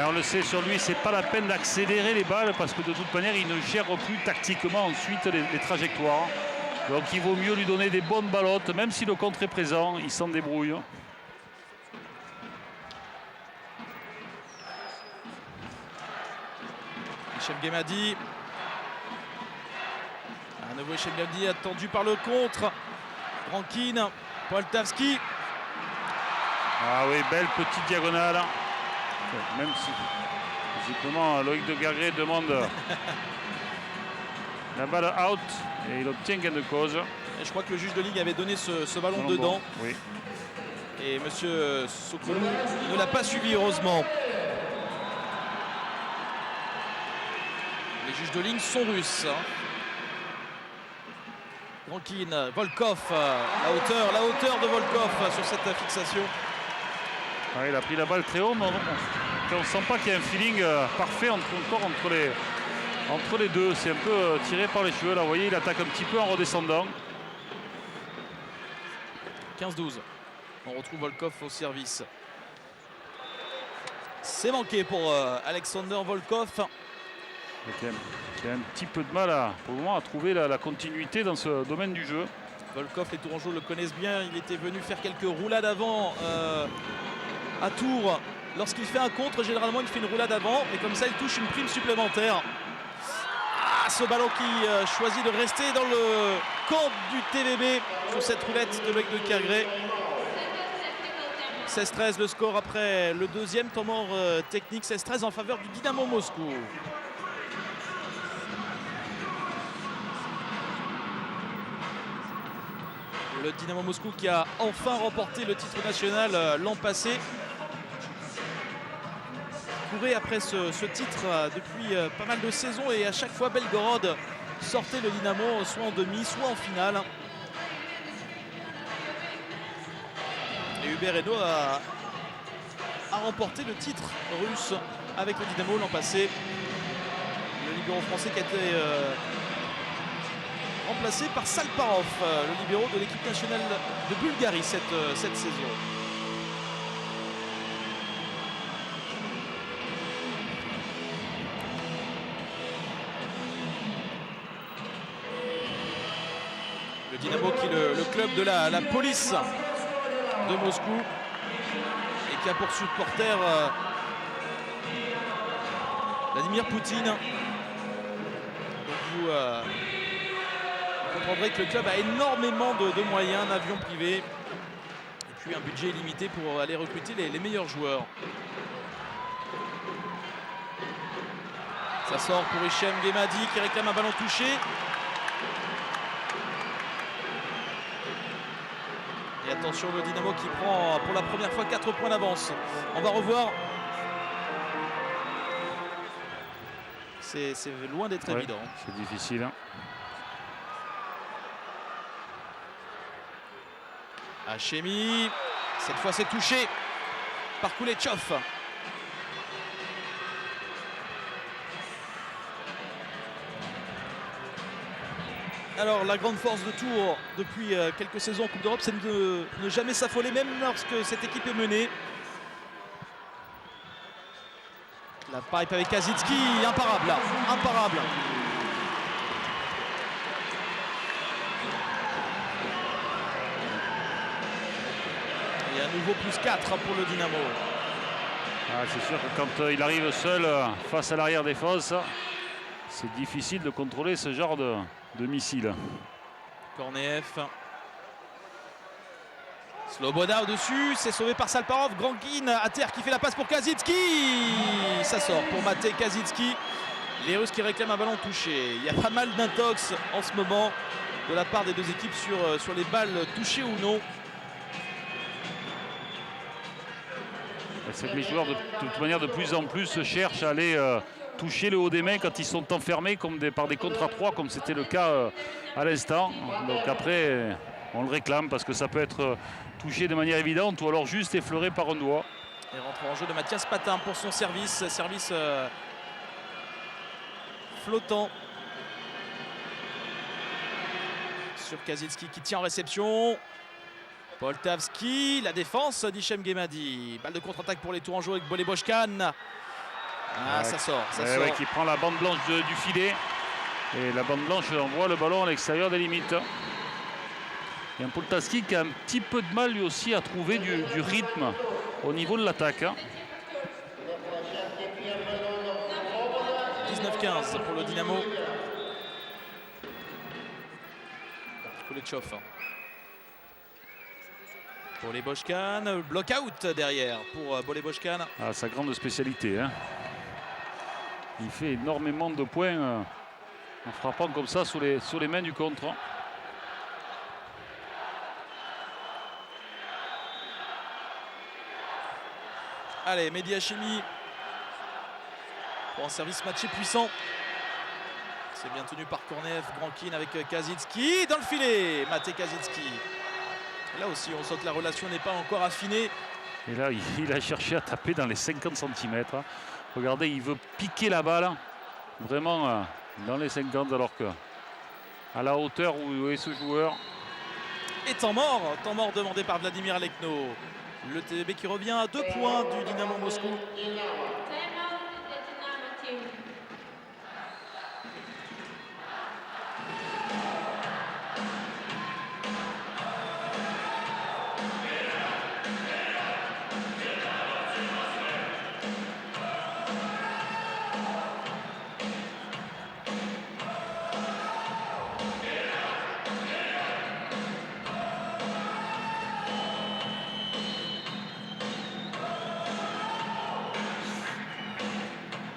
On le sait, sur lui, c'est pas la peine d'accélérer les balles parce que de toute manière, il ne gère plus tactiquement ensuite les trajectoires. Donc il vaut mieux lui donner des bonnes ballottes, même si le contre est présent, il s'en débrouille. Hichem Guemadi. À nouveau Hichem Guemadi attendu par le contre. Rankin, Poltavski. Ah oui, belle petite diagonale. Même si, visiblement, Loïc de Gargré demande la balle out et il obtient gain de cause. Et je crois que le juge de ligne avait donné ce ballon Ballon dedans. bon, oui. Et monsieur Sokolou ne l'a pas suivi, heureusement. Les juges de ligne sont russes. Rankin, Volkov, la hauteur de Volkov sur cette fixation. Ah, il a pris la balle très haut, mais on ne sent pas qu'il y a un feeling parfait entre les deux. C'est un peu tiré par les cheveux. Là, vous voyez, il attaque un petit peu en redescendant. 15-12. On retrouve Volkov au service. C'est manqué pour Alexander Volkov. Qui a un petit peu de mal pour le moment à trouver la continuité dans ce domaine du jeu. Volkov, les Tourangeaux le connaissent bien. Il était venu faire quelques roulades avant à Tours. Lorsqu'il fait un contre, généralement il fait une roulade avant, mais comme ça il touche une prime supplémentaire. Ah, ce ballon qui choisit de rester dans le camp du TVB sur cette roulette de Loïc de Gargré. 16-13 le score après le deuxième temps mort technique. 16-13 en faveur du Dynamo Moscou. Le Dynamo Moscou qui a enfin remporté le titre national l'an passé. Courait après ce titre depuis pas mal de saisons et à chaque fois Belgorod sortait le Dynamo soit en demi, soit en finale. Et Hubert Hainaut a remporté le titre russe avec le Dynamo l'an passé. Le libéro français qui a été remplacé par Salparov, le libéro de l'équipe nationale de Bulgarie cette saison. Le Dynamo qui est le club de la police de Moscou et qui a pour supporter Vladimir Poutine. Donc vous comprendrez que le club a énormément de moyens, un avion privé et puis un budget illimité pour aller recruter les meilleurs joueurs. Ça sort pour Hichem Guemadi qui réclame un ballon touché. Et attention, le Dynamo qui prend pour la première fois 4 points d'avance. On va revoir. C'est loin d'être évident. C'est difficile. Hachemi, cette fois c'est touché par Koulechov. Alors la grande force de Tours depuis quelques saisons en Coupe d'Europe, c'est de ne jamais s'affoler même lorsque cette équipe est menée. La pipe avec Kazitski, imparable là, imparable. Et à nouveau plus 4 pour le Dynamo. Ah, c'est sûr que quand il arrive seul face à l'arrière défense, c'est difficile de contrôler ce genre de missile. Korneev. Sloboda au-dessus, c'est sauvé par Salparov. Grankin à terre qui fait la passe pour Kazitski. Ça sort pour Matej Kazitski. Les Russes qui réclament un ballon touché. Il y a pas mal d'intox en ce moment de la part des deux équipes sur les balles touchées ou non. C'est que les joueurs de toute manière de plus en plus cherchent à aller toucher le haut des mains quand ils sont enfermés par des contre à 3 comme c'était le cas à l'instant. Donc après on le réclame parce que ça peut être touché de manière évidente ou alors juste effleuré par un doigt. Et rentre en jeu de Mathias Patin pour son service flottant sur Kazitski qui tient en réception. Poltavski, la défense d'Hichem Guemadi. Balle de contre-attaque pour les Tourangeaux avec Bolebochkan. Ah, ça sort. Ouais, qui prend la bande blanche du filet. Et la bande blanche envoie le ballon à l'extérieur des limites. Et un Poltavski qui a un petit peu de mal lui aussi à trouver du rythme au niveau de l'attaque. 19-15 pour le Dynamo. Koulechov. Boleboshkan, block-out derrière pour Boleboshkan. Ah, sa grande spécialité. Hein. Il fait énormément de points en frappant comme ça sur les mains du contre. Allez, Mehdi Hachemi pour un service matché puissant. C'est bien tenu par Kornev, Grankin avec Kaczynski dans le filet. Maté Kaczynski. Là aussi, on sent que la relation n'est pas encore affinée. Et là, il a cherché à taper dans les 50 cm. Regardez, il veut piquer la balle vraiment dans les 50, alors que à la hauteur où est ce joueur. Et temps mort demandé par Vladimir Alekno. Le TVB qui revient à 2 points du Dynamo Moscou.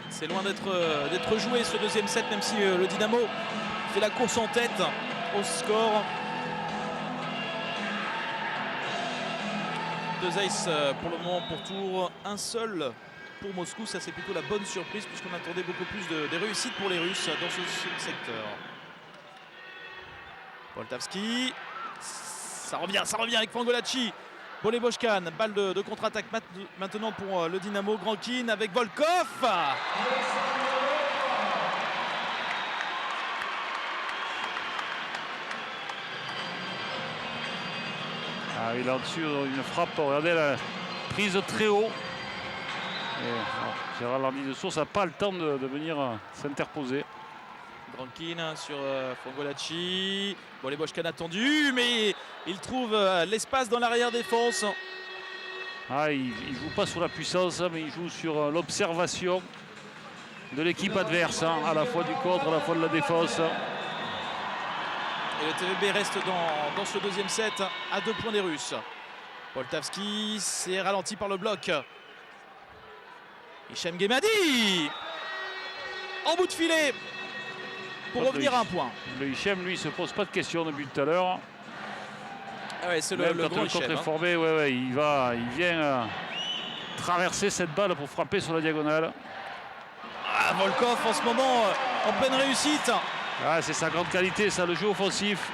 C'est loin d'être joué ce deuxième set, même si le Dynamo fait la course en tête au score. 2 aces pour le moment pour Tours, un seul pour Moscou. Ça, c'est plutôt la bonne surprise puisqu'on attendait beaucoup plus de réussite pour les Russes dans ce secteur. Poltavski, ça revient avec Fangolacci. Boleboshkan, balle de contre-attaque maintenant pour le Dynamo. Grankin avec Volkov. Ah, il a au-dessus une frappe, regardez la prise très haut. Gérald Lardy de Source n'a pas le temps de venir s'interposer. Grankin sur Fangolacci. Boleboshkan attendu, mais il trouve l'espace dans l'arrière-défense. Ah, il ne joue pas sur la puissance, mais il joue sur l'observation de l'équipe adverse, hein, à la fois du contre, à la fois de la défense. Et le TVB reste dans ce deuxième set à 2 points des Russes. Poltavski, c'est ralenti par le bloc. Hichem Guemmadi en bout de filet pour revenir à un point. Le Hichem, lui, ne se pose pas de questions depuis tout à l'heure. Ah ouais, c'est le grand Hichem. Contre est formé, il vient traverser cette balle pour frapper sur la diagonale. Ah, Volkov en ce moment en pleine réussite. Ah, c'est sa grande qualité, ça, le jeu offensif.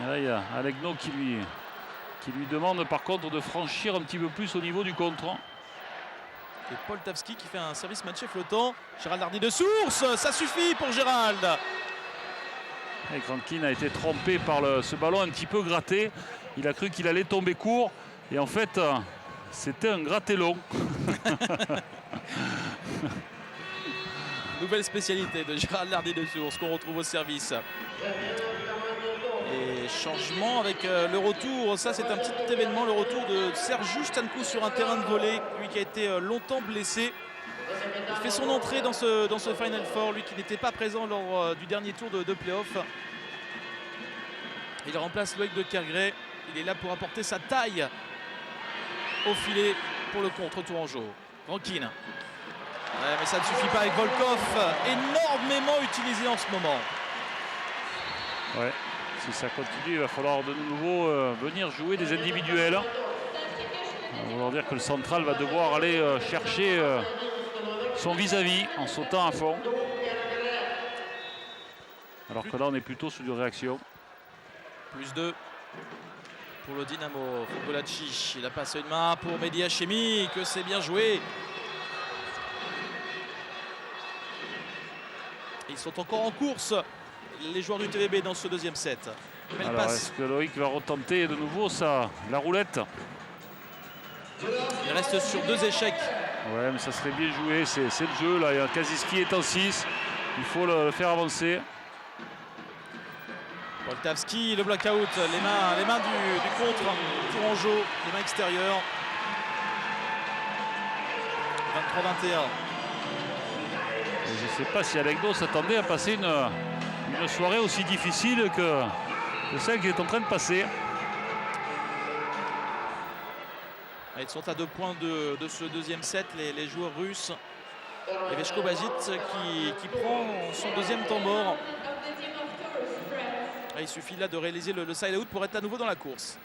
Et là, il y a Alekno qui lui demande par contre de franchir un petit peu plus au niveau du contre. Et Poltavski qui fait un service matché flottant. Gérald Lardy de Source, ça suffit pour Gérald. Et Grankin a été trompé par ce ballon un petit peu gratté. Il a cru qu'il allait tomber court. Et en fait, c'était un gratté long. Nouvelle spécialité de Gérald Lardy de Source qu'on retrouve au service. Et changement avec le retour, ça c'est un petit événement, le retour de Sergiu Stancu sur un terrain de volley, lui qui a été longtemps blessé. Il fait son entrée dans ce Final Four, lui qui n'était pas présent lors du dernier tour de play-off. Il remplace Loïc de Kergray, il est là pour apporter sa taille au filet pour le contre-Tourangeau. Grankin. Ouais, mais ça ne suffit pas avec Volkov, énormément utilisé en ce moment. Ouais. Si ça continue, il va falloir de nouveau venir jouer des individuels. Ça va vouloir dire que le central va devoir aller chercher son vis-à-vis en sautant à fond. Alors que là, on est plutôt sur une réaction. Plus 2 pour le Dynamo. Fangolacci, il a passé une main pour Mehdi Hachemi, que c'est bien joué. Ils sont encore en course, les joueurs du TVB, dans ce deuxième set. Alors, est-ce que Loïc va retenter de nouveau la roulette? Il reste sur 2 échecs. Ouais, mais ça serait bien joué, c'est le jeu. Là, Kaczynski est en 6, il faut le faire avancer. Poltavski, le block-out, les mains du contre, Tourangeau, les mains extérieures. 23-21. Je ne sais pas si Alekno s'attendait à passer une soirée aussi difficile que Le 5 est en train de passer. Ils sont à 2 points de ce deuxième set, les joueurs russes. Et Veshko Bazit qui prend son deuxième temps mort. Il suffit là de réaliser le side out pour être à nouveau dans la course.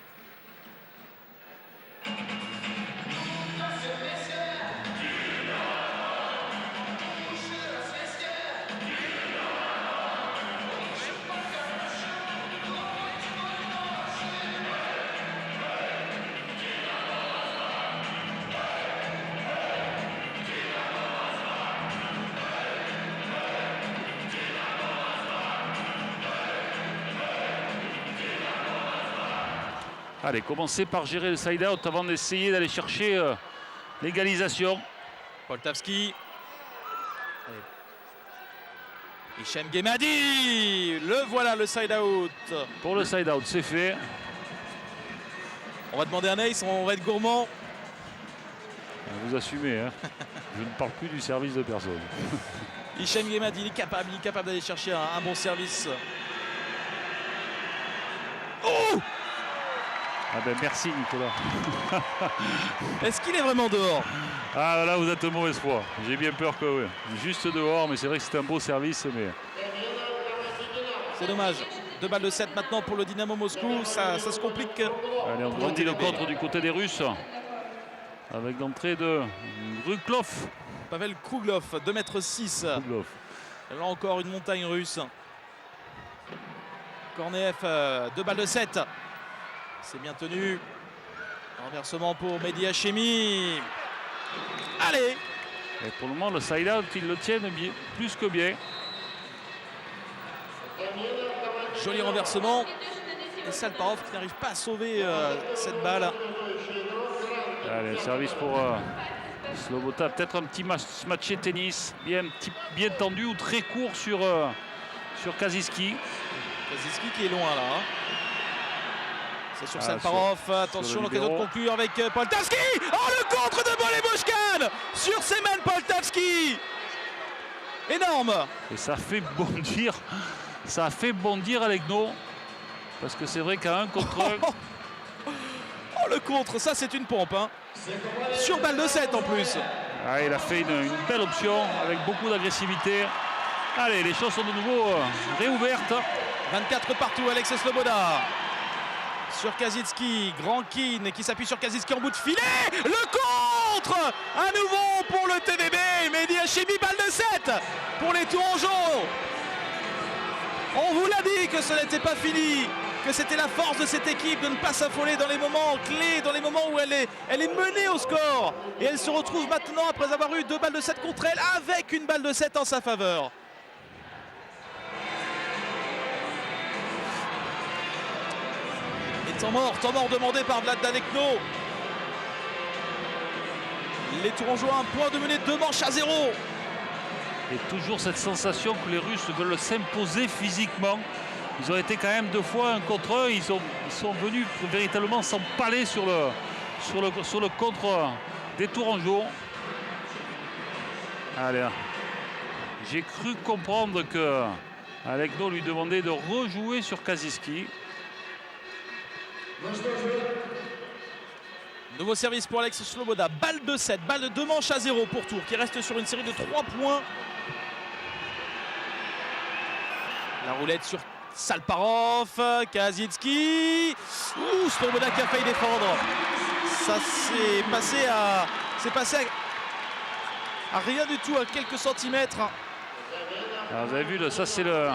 Allez, commencez par gérer le side-out avant d'essayer d'aller chercher l'égalisation. Poltavski. Hichem Guemadi. Le voilà, le side-out. Pour le side-out, c'est fait. On va demander un ace, on va être gourmand. Vous assumez, hein. Je ne parle plus du service de personne. Hichem Guemadi, il est capable d'aller chercher un bon service. Oh! Ah ben merci Nicolas. Est-ce qu'il est vraiment dehors? Ah là vous êtes de mauvaise foi. J'ai bien peur que oui. Juste dehors, mais c'est vrai que c'est un beau service. Mais c'est dommage. 2 balles de 7 maintenant pour le Dynamo Moscou. Ça se complique. allez, on grandit le contre du côté des Russes. Avec l'entrée de Ruklov. Pavel Kruglov, 2,6 m. Là encore une montagne russe. Korneev, 2 balles de 7. C'est bien tenu. Renversement pour Mehdi Hachemi. Allez! Et pour le moment, le side-out, ils le tiennent bien, plus que bien. Joli renversement. Et Salparov qui n'arrive pas à sauver cette balle. Allez, service pour Slobota. Peut-être un petit matché tennis. Bien tendu ou très court sur Kaziski. Kaziski qui est loin là. Hein. C'est sur Salparov, attention l'occasion de conclure avec Poltavski. Oh le contre de Boleboshkan sur ses mains Poltavski. Énorme. Et ça fait bondir Alegno. Parce que c'est vrai qu'à 1 contre 1. Oh le contre, ça c'est une pompe. Hein. Sur balle de 7 en plus. Ah, il a fait une belle option avec beaucoup d'agressivité. Allez, les choses sont de nouveau réouvertes. 24 partout, Alex Sloboda. Sur Kaziski, Grankin qui s'appuie sur Kaziski en bout de filet. Le contre à nouveau pour le TVB. Mehdi Hachemi, balle de 7 pour les Tourangeaux. On vous l'a dit que ce n'était pas fini, que c'était la force de cette équipe de ne pas s'affoler dans les moments clés, dans les moments où elle est menée au score. Et elle se retrouve maintenant après avoir eu 2 balles de 7 contre elle avec une balle de 7 en sa faveur. Temps mort demandé par Vlad Danekno. Les Tourangeaux à 1 point de mener, 2 manches à 0. Et toujours cette sensation que les Russes veulent s'imposer physiquement. Ils ont été quand même 2 fois 1 contre 1. Ils sont venus véritablement s'empaler sur le contre des Tourangeaux. Allez, j'ai cru comprendre que Alegno lui demandait de rejouer sur Kaziski. Nouveau service pour Alex Sloboda, balle de 7, balle de 2 manches à 0 pour Tours qui reste sur une série de 3 points. La roulette sur Salparov, Kaziski. Ouh, Sloboda qui a failli défendre. Ça s'est passé à rien du tout, à quelques centimètres. Alors, vous avez vu, ça c'est le...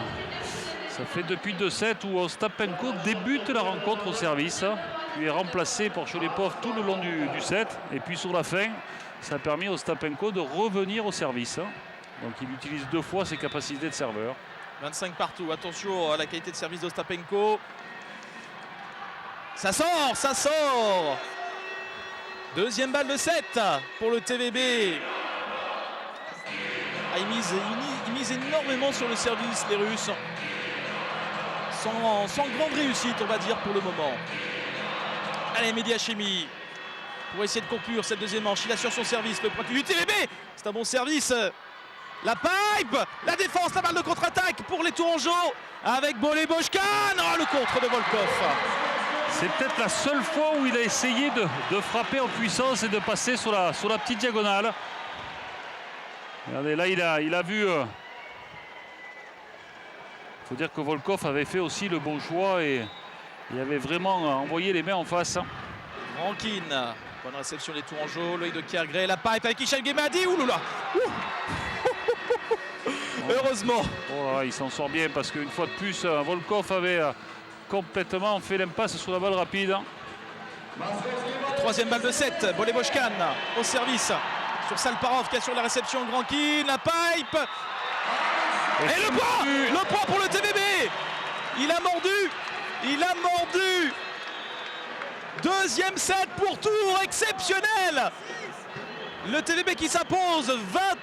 Ça fait depuis 2-7 où Ostapenko débute la rencontre au service. Puis est remplacé par Cholepov tout le long du set. Et puis sur la fin, ça a permis à Ostapenko de revenir au service. Donc il utilise 2 fois ses capacités de serveur. 25 partout. Attention à la qualité de service d'Ostapenko. Ça sort. Deuxième balle de 7 pour le TVB. Ah, ils misent énormément sur le service, les Russes. Sans grande réussite, on va dire, pour le moment. Allez, Mehdi Hachemi pour essayer de conclure cette deuxième manche. Il assure son service, le point du TVB. C'est un bon service La pipe, la défense, la balle de contre-attaque pour les Tourangeaux avec Bolé-Boschkan. Oh, le contre de Volkov. C'est peut-être la seule fois où il a essayé de frapper en puissance et de passer sur la petite diagonale. Regardez, là il a vu. Il faut dire que Volkov avait fait aussi le bon choix et il avait vraiment envoyé les mains en face. Rankin, bonne réception des Tourangeaux, l'œil de Kiergray, la pipe avec Hicham Gemadi. Ouloula. Heureusement. Oh là, il s'en sort bien parce qu'une fois de plus, Volkov avait complètement fait l'impasse sur la balle rapide. Troisième balle de 7, Bolé-Boschkan au service sur Salparov qui assure la réception. Rankin, la pipe. Et le point pour le TVB. Il a mordu. Deuxième set pour Tours, exceptionnel. Le TVB qui s'impose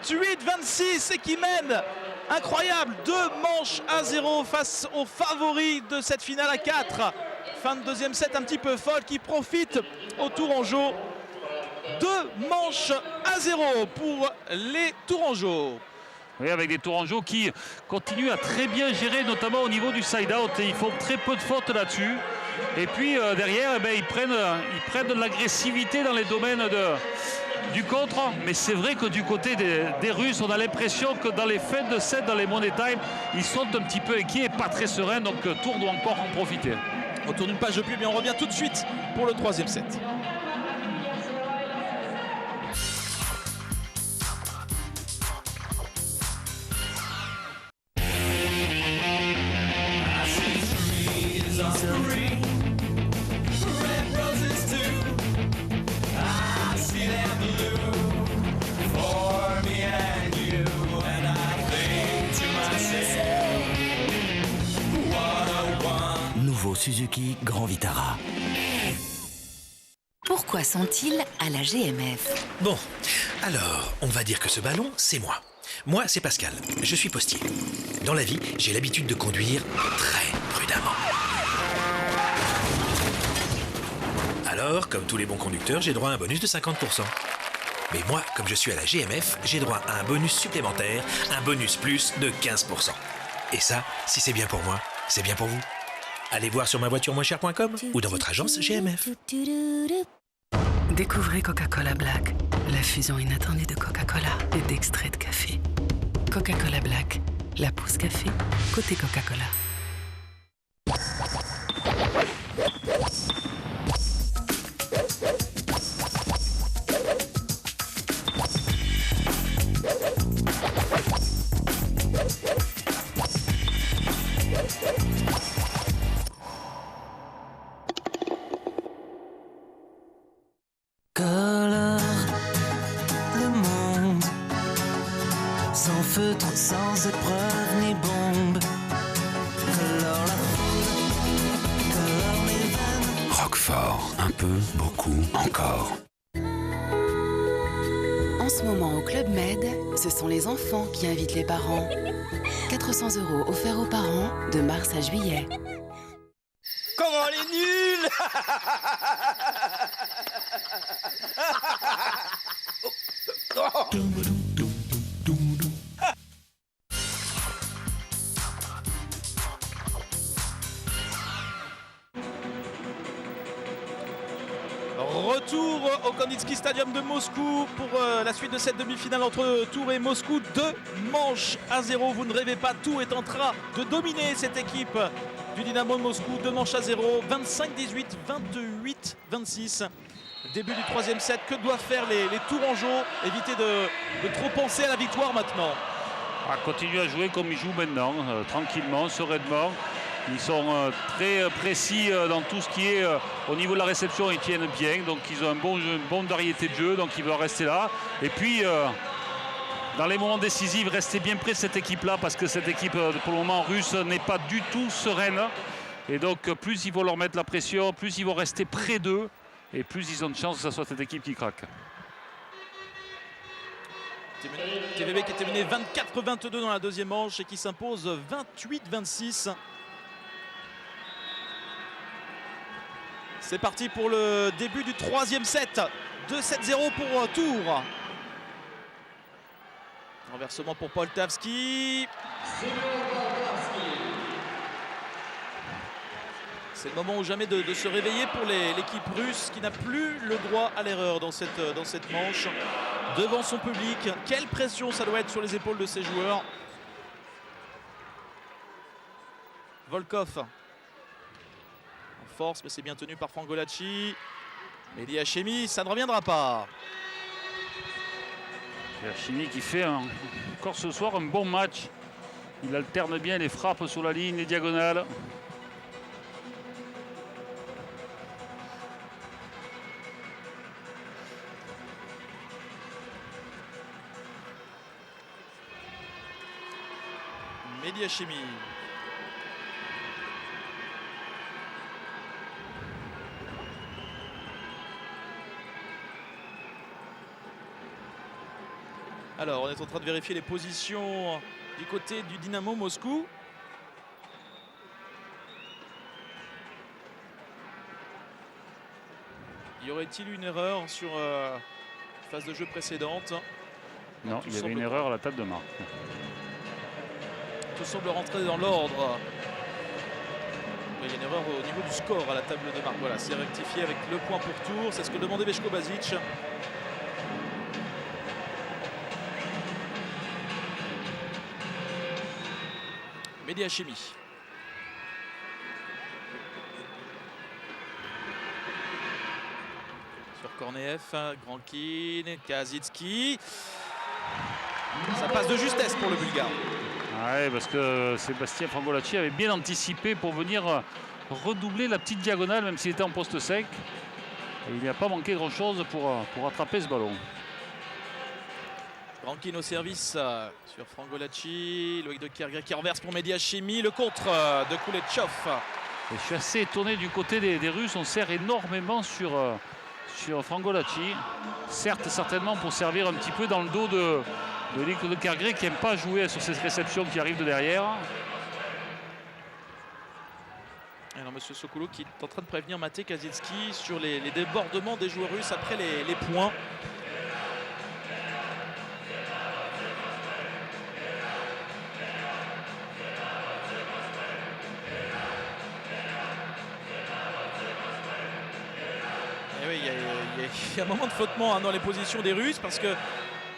28-26 et qui mène, incroyable, 2 manches à 0 face aux favoris de cette finale à 4. Fin de deuxième set un petit peu folle qui profite aux Tourangeaux. 2 manches à 0 pour les Tourangeaux. Oui, avec des Tourangeaux qui continuent à très bien gérer, notamment au niveau du side-out. Ils font très peu de fautes là-dessus. Et puis derrière, ils prennent de l'agressivité dans les domaines du contre. Mais c'est vrai que du côté des Russes, on a l'impression que dans les fins de set, dans les money time, ils sont un petit peu inquiets et pas très sereins. Donc Tours doit encore en profiter. Autour d'une page de pub, et on revient tout de suite pour le troisième set. Nouveau Suzuki Grand Vitara. Pourquoi sont-ils à la GMF? Bon, alors, on va dire que ce ballon, c'est moi. Moi, c'est Pascal, je suis postier. Dans la vie, j'ai l'habitude de conduire très prudemment. Alors, comme tous les bons conducteurs, j'ai droit à un bonus de 50%. Mais moi, comme je suis à la GMF, j'ai droit à un bonus supplémentaire, un bonus plus de 15%. Et ça, si c'est bien pour moi, c'est bien pour vous. Allez voir sur mavoituremoinchère.com ou dans votre agence GMF. Découvrez Coca-Cola Black, la fusion inattendue de Coca-Cola et d'extrait de café. Coca-Cola Black, la pause café, côté Coca-Cola. Colore le monde, sans feutre, sans épreuve ni bombe. Colore la foule, colore les veines. Roquefort, un peu, beaucoup, encore. En ce moment au Club Med, ce sont les enfants qui invitent les parents. 400 € offerts aux parents de mars à juillet. Comment elle est nulle. Retour au Kanditsky Stadium de Moscou pour la suite de cette demi-finale entre Tours et Moscou. 2 manches à 0. Vous ne rêvez pas, Tours est en train de dominer cette équipe du Dynamo de Moscou. 2 manches à 0, 25-18, 28-26. Début du troisième set. Que doivent faire les Tourangeaux? Éviter de trop penser à la victoire maintenant. Continuer à jouer comme ils jouent maintenant, tranquillement, sereinement. Ils sont très précis dans tout ce qui est au niveau de la réception, ils tiennent bien, donc ils ont une bonne variété de jeu, donc ils vont rester là. Et puis dans les moments décisifs, restez bien près de cette équipe-là, parce que cette équipe pour le moment russe n'est pas du tout sereine. Et donc plus ils vont leur mettre la pression, plus ils vont rester près d'eux, et plus ils ont de chance que ce soit cette équipe qui craque. TVB qui est terminé 24-22 dans la deuxième manche et qui s'impose 28-26. C'est parti pour le début du troisième set. 2-7-0 pour Tours. Renversement pour Poltavski. C'est le moment ou jamais de se réveiller pour l'équipe russe qui n'a plus le droit à l'erreur dans cette manche. Devant son public, quelle pression ça doit être sur les épaules de ces joueurs. Volkov en force, mais c'est bien tenu par Frangolacci. Mehdi Hachemi, ça ne reviendra pas. Hachemi qui fait encore ce soir un bon match. Il alterne bien les frappes sur la ligne, les diagonales. Mehdi Hachemi. Alors, on est en train de vérifier les positions du côté du Dynamo Moscou. Y aurait-il une erreur sur phase de jeu précédente? Non, il y avait une erreur à la table de marque. Tout semble rentrer dans l'ordre. Il y a une erreur au niveau du score à la table de marque. Voilà, c'est rectifié avec le point pour tour. C'est ce que demandait Veshko Basic. Mehdi Hachemi. Sur Korneev, Grankin, Kazitski. Ça passe de justesse pour le Bulgare. Ouais, parce que Sébastien Frangolacci avait bien anticipé pour venir redoubler la petite diagonale, même s'il était en poste sec. Et il n'y a pas manqué grand-chose pour attraper ce ballon. Grankin au service sur Frangolacci. Loïc de Kergre qui renverse pour Mehdi Hachemi. Le contre de Koulechov. Et je suis assez étonné du côté des Russes. On sert énormément sur Frangolacci. Certes, certainement pour servir un petit peu dans le dos de Loïc de Kergre qui n'aime pas jouer sur cette réception qui arrive de derrière. Alors monsieur Sokolo qui est en train de prévenir Maté Kazitski sur les débordements des joueurs russes après les points. Et oui, il y a un moment de flottement dans les positions des Russes parce que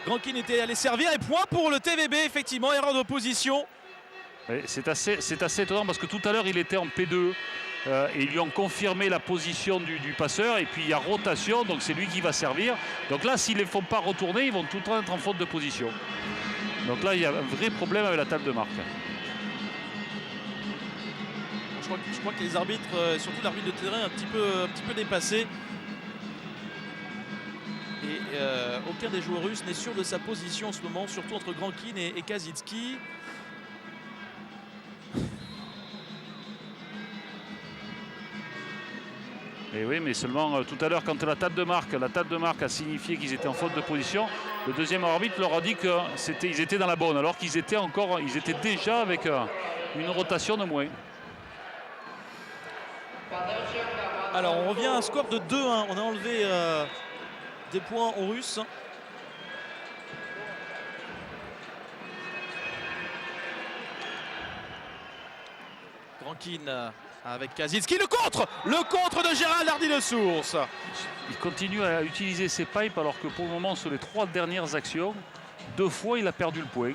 Grankin était allé servir et point pour le TVB, effectivement, erreur d'opposition. C'est assez étonnant parce que tout à l'heure il était en P2 et ils lui ont confirmé la position du passeur et puis il y a rotation, donc c'est lui qui va servir. Donc là, s'ils ne les font pas retourner, ils vont tout le temps être en faute de position. Donc là, il y a un vrai problème avec la table de marque. Je crois que les arbitres, surtout l'arbitre de terrain, un petit peu dépassé. Et aucun des joueurs russes n'est sûr de sa position en ce moment, surtout entre Grankin et Kazitski. Et oui, mais seulement tout à l'heure, quand la table de marque a signifié qu'ils étaient en faute de position, le deuxième arbitre leur a dit qu'ils étaient dans la bonne, alors qu'ils étaient déjà avec une rotation de moins. Alors on revient à un score de 2-1. On a enlevé des points aux Russes. Grankin avec Kazitski. Le contre de Gérald Hardy-Lesource. Il continue à utiliser ses pipes alors que pour le moment, sur les 3 dernières actions, 2 fois il a perdu le point.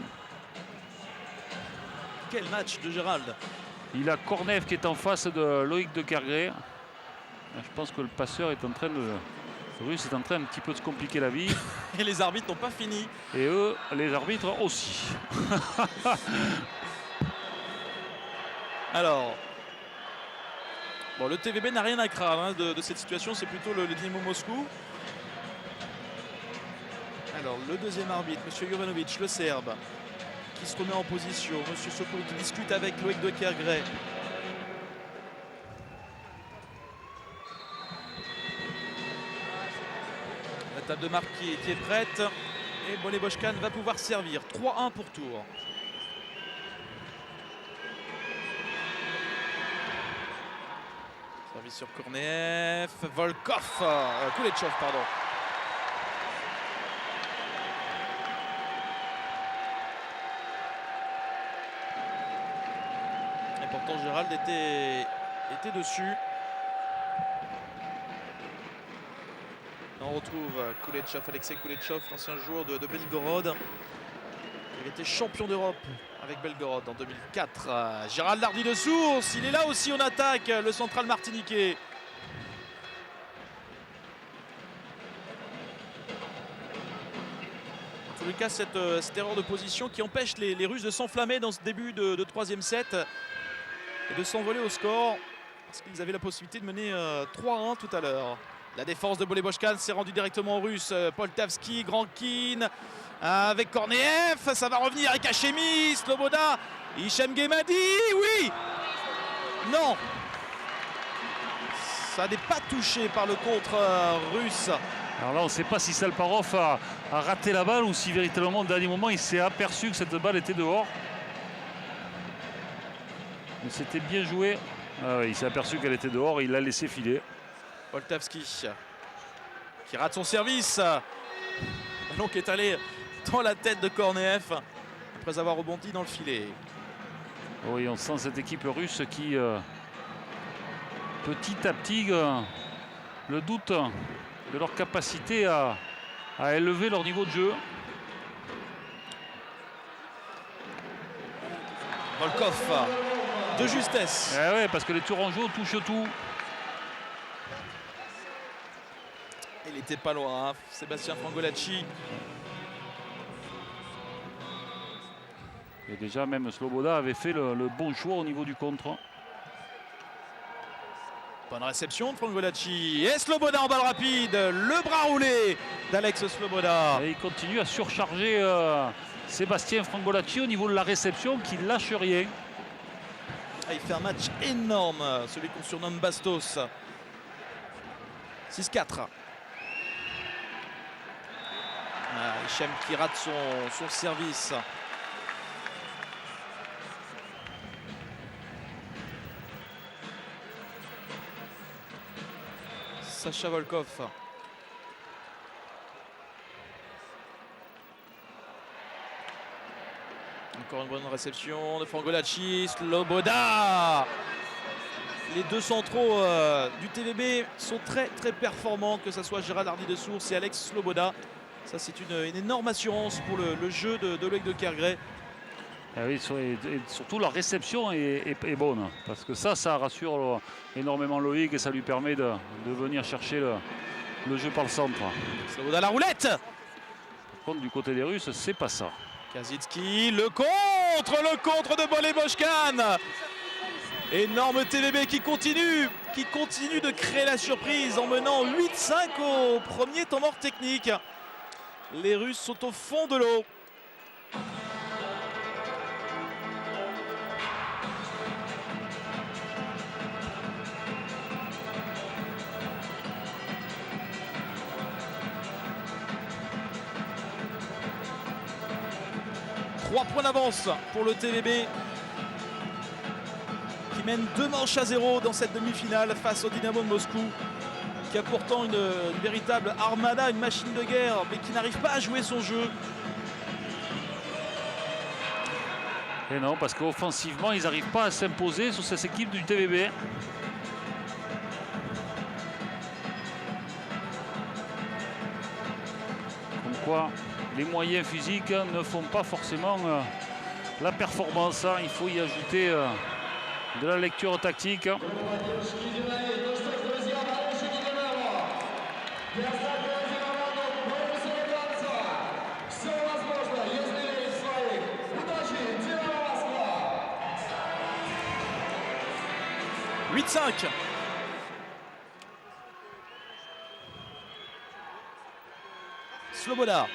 Quel match de Gérald. Il a Korneev qui est en face de Loïc de Kergre. Je pense que le passeur est en train de... Le Russe est en train un petit peu de se compliquer la vie. Et les arbitres n'ont pas fini. Et eux, les arbitres aussi. Alors, bon, le TVB n'a rien à craindre de cette situation. C'est plutôt le Dynamo Moscou. Alors, le deuxième arbitre, M. Jovanovic, le Serbe, qui se remet en position. M. Sokolo qui discute avec Loïc de Kergre. La table de marque qui est prête. Et Bolé Boshkan va pouvoir servir. 3-1 pour tour. Service sur Korneev. Volkov. Koulechov, pardon. Pourtant Gérald était dessus. On retrouve Kuleshov, Alexei Kuleshov, l'ancien joueur de Belgorod. Il était champion d'Europe avec Belgorod en 2004. Gérald Lardy de Source, il est là aussi en attaque, le central martiniquais. En tous les cas, cette erreur de position qui empêche les Russes de s'enflammer dans ce début de troisième set et de s'envoler au score. Parce qu'ils avaient la possibilité de mener 3-1 tout à l'heure. La défense de Bolebochkan s'est rendue directement aux Russes. Poltavski, Grankin avec Korneev. Ça va revenir avec Hachemi, Sloboda, Hichem Guemadi. Oui! Non! Ça n'est pas touché par le contre russe. Alors là, on ne sait pas si Salparov a raté la balle ou si véritablement, au dernier moment, il s'est aperçu que cette balle était dehors. Mais c'était bien joué. Ah oui, il s'est aperçu qu'elle était dehors et il l'a laissé filer. Poltavski qui rate son service. Ballon qui est allé dans la tête de Korneev après avoir rebondi dans le filet. Oui, on sent cette équipe russe qui, petit à petit, le doute de leur capacité à élever leur niveau de jeu. Volkov de justesse. Eh ouais, parce que les Tourangeaux touchent tout. Il n'était pas loin, hein. Sébastien Frangolacci. Et déjà, même Sloboda avait fait le bon choix au niveau du contre. Bonne réception de Frangolacci. Et Sloboda en balle rapide. Le bras roulé d'Alex Sloboda. Et il continue à surcharger Sébastien Frangolacci au niveau de la réception qui ne lâche rien. Il fait un match énorme, celui qu'on surnomme Bastos. 6-4. Hichem qui rate son service. Sacha Volkov. Encore une bonne réception de Frangolacci. Sloboda. Les deux centraux du TVB sont très surperformants, que ce soit Gérald Lardy de Source et Alex Sloboda. Ça, c'est une énorme assurance pour le jeu de Loïc de Kergray. Ah oui, et surtout leur réception est bonne, parce que ça rassure énormément Loïc et ça lui permet de venir chercher le jeu par le centre. Sloboda la roulette. Par contre, du côté des Russes, c'est pas ça. Kazitsky, le contre de Bolebochkan. Énorme TVB qui continue de créer la surprise en menant 8-5 au premier temps mort technique. Les Russes sont au fond de l'eau. Trois points d'avance pour le TVB qui mène 2 manches à 0 dans cette demi-finale face au Dynamo de Moscou, qui a pourtant une véritable armada, une machine de guerre, mais qui n'arrive pas à jouer son jeu. Et non, parce qu'offensivement, ils n'arrivent pas à s'imposer sur cette équipe du TVB. Comme quoi, les moyens physiques ne font pas forcément la performance. Il faut y ajouter de la lecture tactique. « 8-5 ». Sloboda.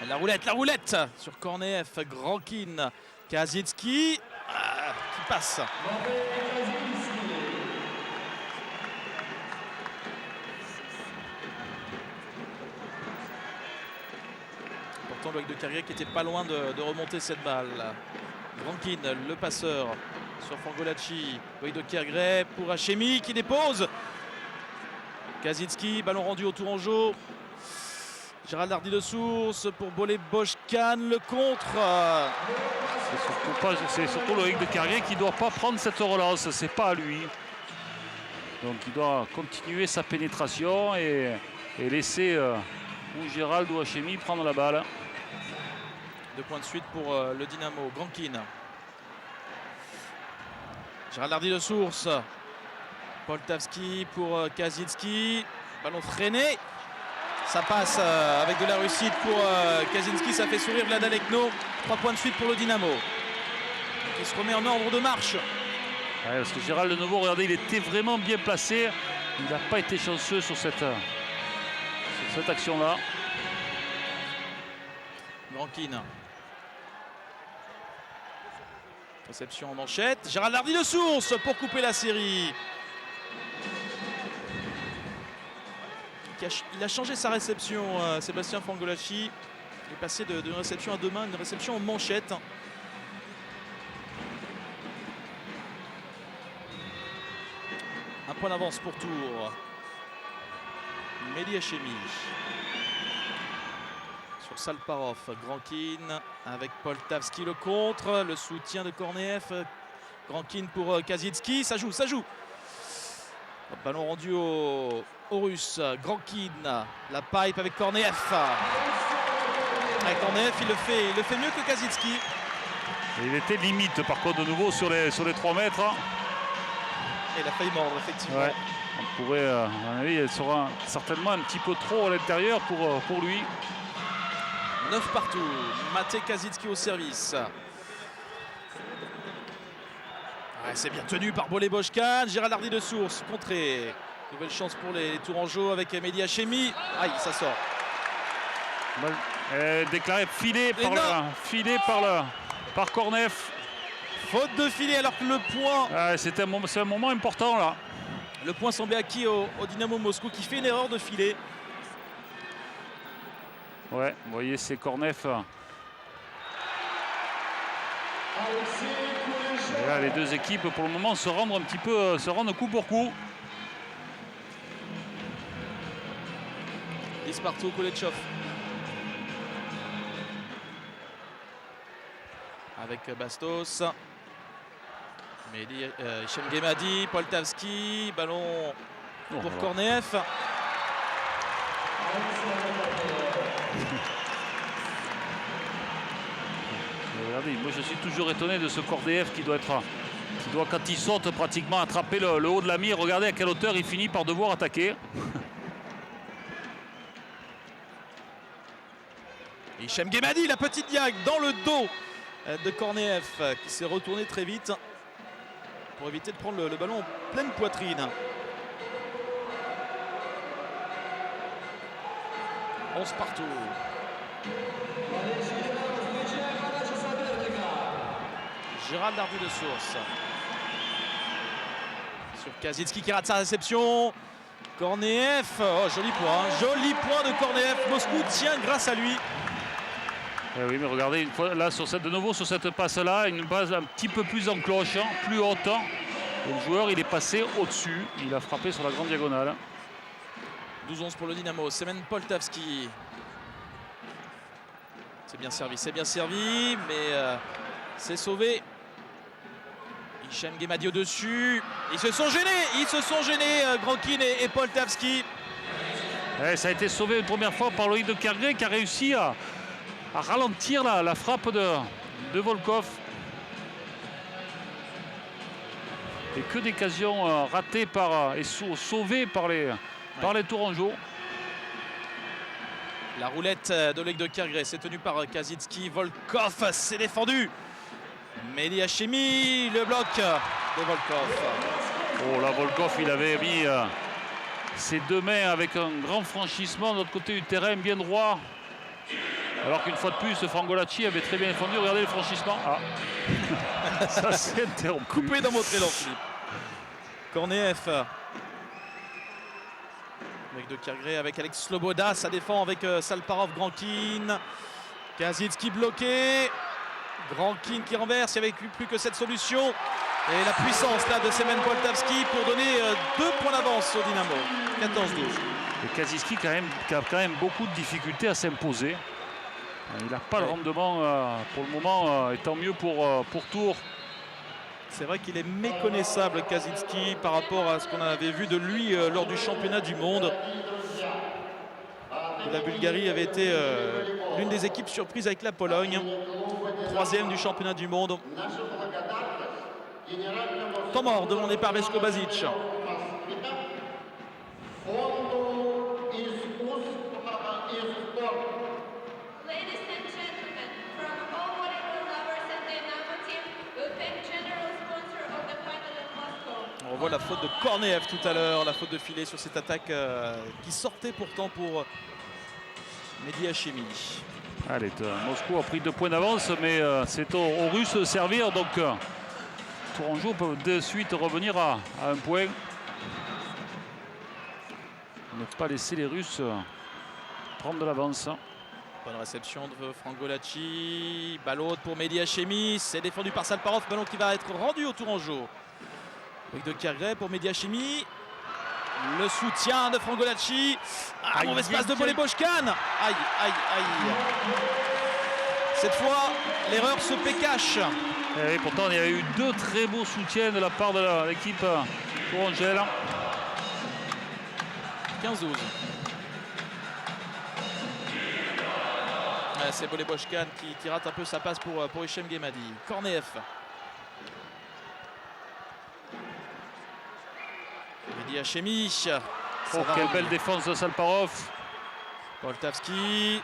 La roulette sur Korneev, Grankin, Kazitsky qui passe. Pourtant Loïc de Kergray qui était pas loin de remonter cette balle. Grankin, le passeur sur Frangolacci. Loïc de Kergray pour Hachemi qui dépose. Kazitsky, ballon rendu au Tourangeau. Gérald Lardy de Source pour Bolebochkan, le contre. C'est surtout Loïc de Carrier qui ne doit pas prendre cette relance, c'est pas à lui. Donc il doit continuer sa pénétration et laisser ou Gérald ou Hachemi prendre la balle. 2 points de suite pour le Dynamo. Grankin. Gérald Hardy de Source. Poltavski pour Kaczynski. Ballon freiné. Ça passe avec de la réussite pour Kaczynski. Ça fait sourire Vlad Alekno. 3 points de suite pour le Dynamo. Qui se remet en ordre de marche. Ouais, parce que Gérald de nouveau, regardez, il était vraiment bien placé. Il n'a pas été chanceux sur cette action-là. Grankin. Réception en manchette. Gérald Hardy de Source pour couper la série. Il a changé sa réception, Sébastien Fangolacci. Il est passé d'une réception à 2 mains, une réception en manchette. Un point d'avance pour Tours. Mehdi Hachemi. Sur Salparov, Grankin avec Poltavski le contre. Le soutien de Korneev. Grankin pour Kaczynski. Ça joue, ça joue. Ballon rendu au Russe. Grankin. La pipe avec Korneev. Avec Korneev, il le fait mieux que Kaczynski. Il était limite par contre de nouveau sur les 3 mètres. Et il a failli mordre, effectivement. Ouais. On pourrait, à mon avis, elle sera certainement un petit peu trop à l'intérieur pour lui. 9 partout. Maté Kaczynski au service. Ouais, c'est bien tenu par Bolé Boschkan. Gérald Hardy de Source, contré. Nouvelle chance pour les Tourangeaux avec Mehdi Hachemi. Aïe, ça sort. Déclaré filé par Korneev. Faute de filet alors que le point. C'est un moment important là. Le point semblait acquis au Dynamo Moscou qui fait une erreur de filet. Ouais, vous voyez, c'est Korneev. Et là, les deux équipes pour le moment se rendent coup pour coup. 10 partout, Koletchov. Avec Bastos. Mehdi Hachemi, Poltavski, ballon pour Korneev. Regardez, moi je suis toujours étonné de ce Korneev qui doit quand il saute pratiquement attraper le haut de la mire. Regardez à quelle hauteur il finit par devoir attaquer. Hichem Guemadi, la petite diag dans le dos de Korneev qui s'est retourné très vite pour éviter de prendre le ballon en pleine poitrine. 11 partout. Gérald Hardy de Source. Sur Kaczynski qui rate sa réception. Korneev, oh joli point de Korneev. Moscou tient grâce à lui. Oui, mais regardez, une fois là, de nouveau sur cette passe-là, une base un petit peu plus en cloche, plus haute. Et le joueur, il est passé au-dessus. Il a frappé sur la grande diagonale. 12-11 pour le Dynamo. Semen Poltavski. C'est bien servi, mais c'est sauvé. Hichem Guemadi au-dessus. Ils se sont gênés, Grankin et Poltavski. Ouais, ça a été sauvé une première fois par Loïc de Kergré qui a réussi à ralentir la frappe de Volkov. Et que d'occasions ratées et sauvées par les Tourangeaux. La roulette de Loïc de Kergré, c'est tenu par Kaczynski. Volkov s'est défendu. Mehdi Hachemi, le bloc de Volkov. Oh là, Volkov, il avait mis ses 2 mains avec un grand franchissement de l'autre côté du terrain, bien droit. Alors qu'une fois de plus, Fangolacci avait très bien défendu. Regardez le franchissement. Ah, ça s'est interrompu. Coupé dans votre élan, Philippe. Korneev. Avec de Kergré, avec Alex Sloboda. Ça défend avec Salparov, Grankin. Kaczynski bloqué. Grankin qui renverse. Il n'y avait plus que cette solution. Et la puissance là de Semen Poltavski pour donner 2 points d'avance au Dynamo. 14-12. Et Kaczynski qui a quand même beaucoup de difficultés à s'imposer. Il n'a pas le rendement pour le moment, et tant mieux pour Tours. C'est vrai qu'il est méconnaissable, Kaczynski, par rapport à ce qu'on avait vu de lui lors du championnat du monde. La Bulgarie avait été l'une des équipes surprises avec la Pologne, 3e du championnat du monde. Temps mort demandé par Vesko Basic. On voit la faute de Korneev tout à l'heure, la faute de filet sur cette attaque qui sortait pourtant pour Mehdi Hachemi. Allez, Moscou a pris 2 points d'avance, mais c'est aux Russes de servir. Donc Tourangeau peut de suite revenir à 1 point. Ne pas laisser les Russes prendre de l'avance. Bonne réception de Frangolacci. Balle haute pour Mehdi Hachemi. C'est défendu par Salparov. Ballon qui va être rendu au Tourangeau. Avec de Kyrgios pour Mehdi Hachemi. Le soutien de Frangolacci. Mauvaise passe de Boleboshkan. Aïe, aïe, aïe. Cette fois, l'erreur se cache. Et pourtant, il y a eu 2 très beaux soutiens de la part de l'équipe tourangelle. 15-12. C'est Boleboshkan qui rate un peu sa passe pour Hichem Guemadi. Korneev. Mehdi Hachemi. Oh, quelle belle défense de Salparov. Poltavski.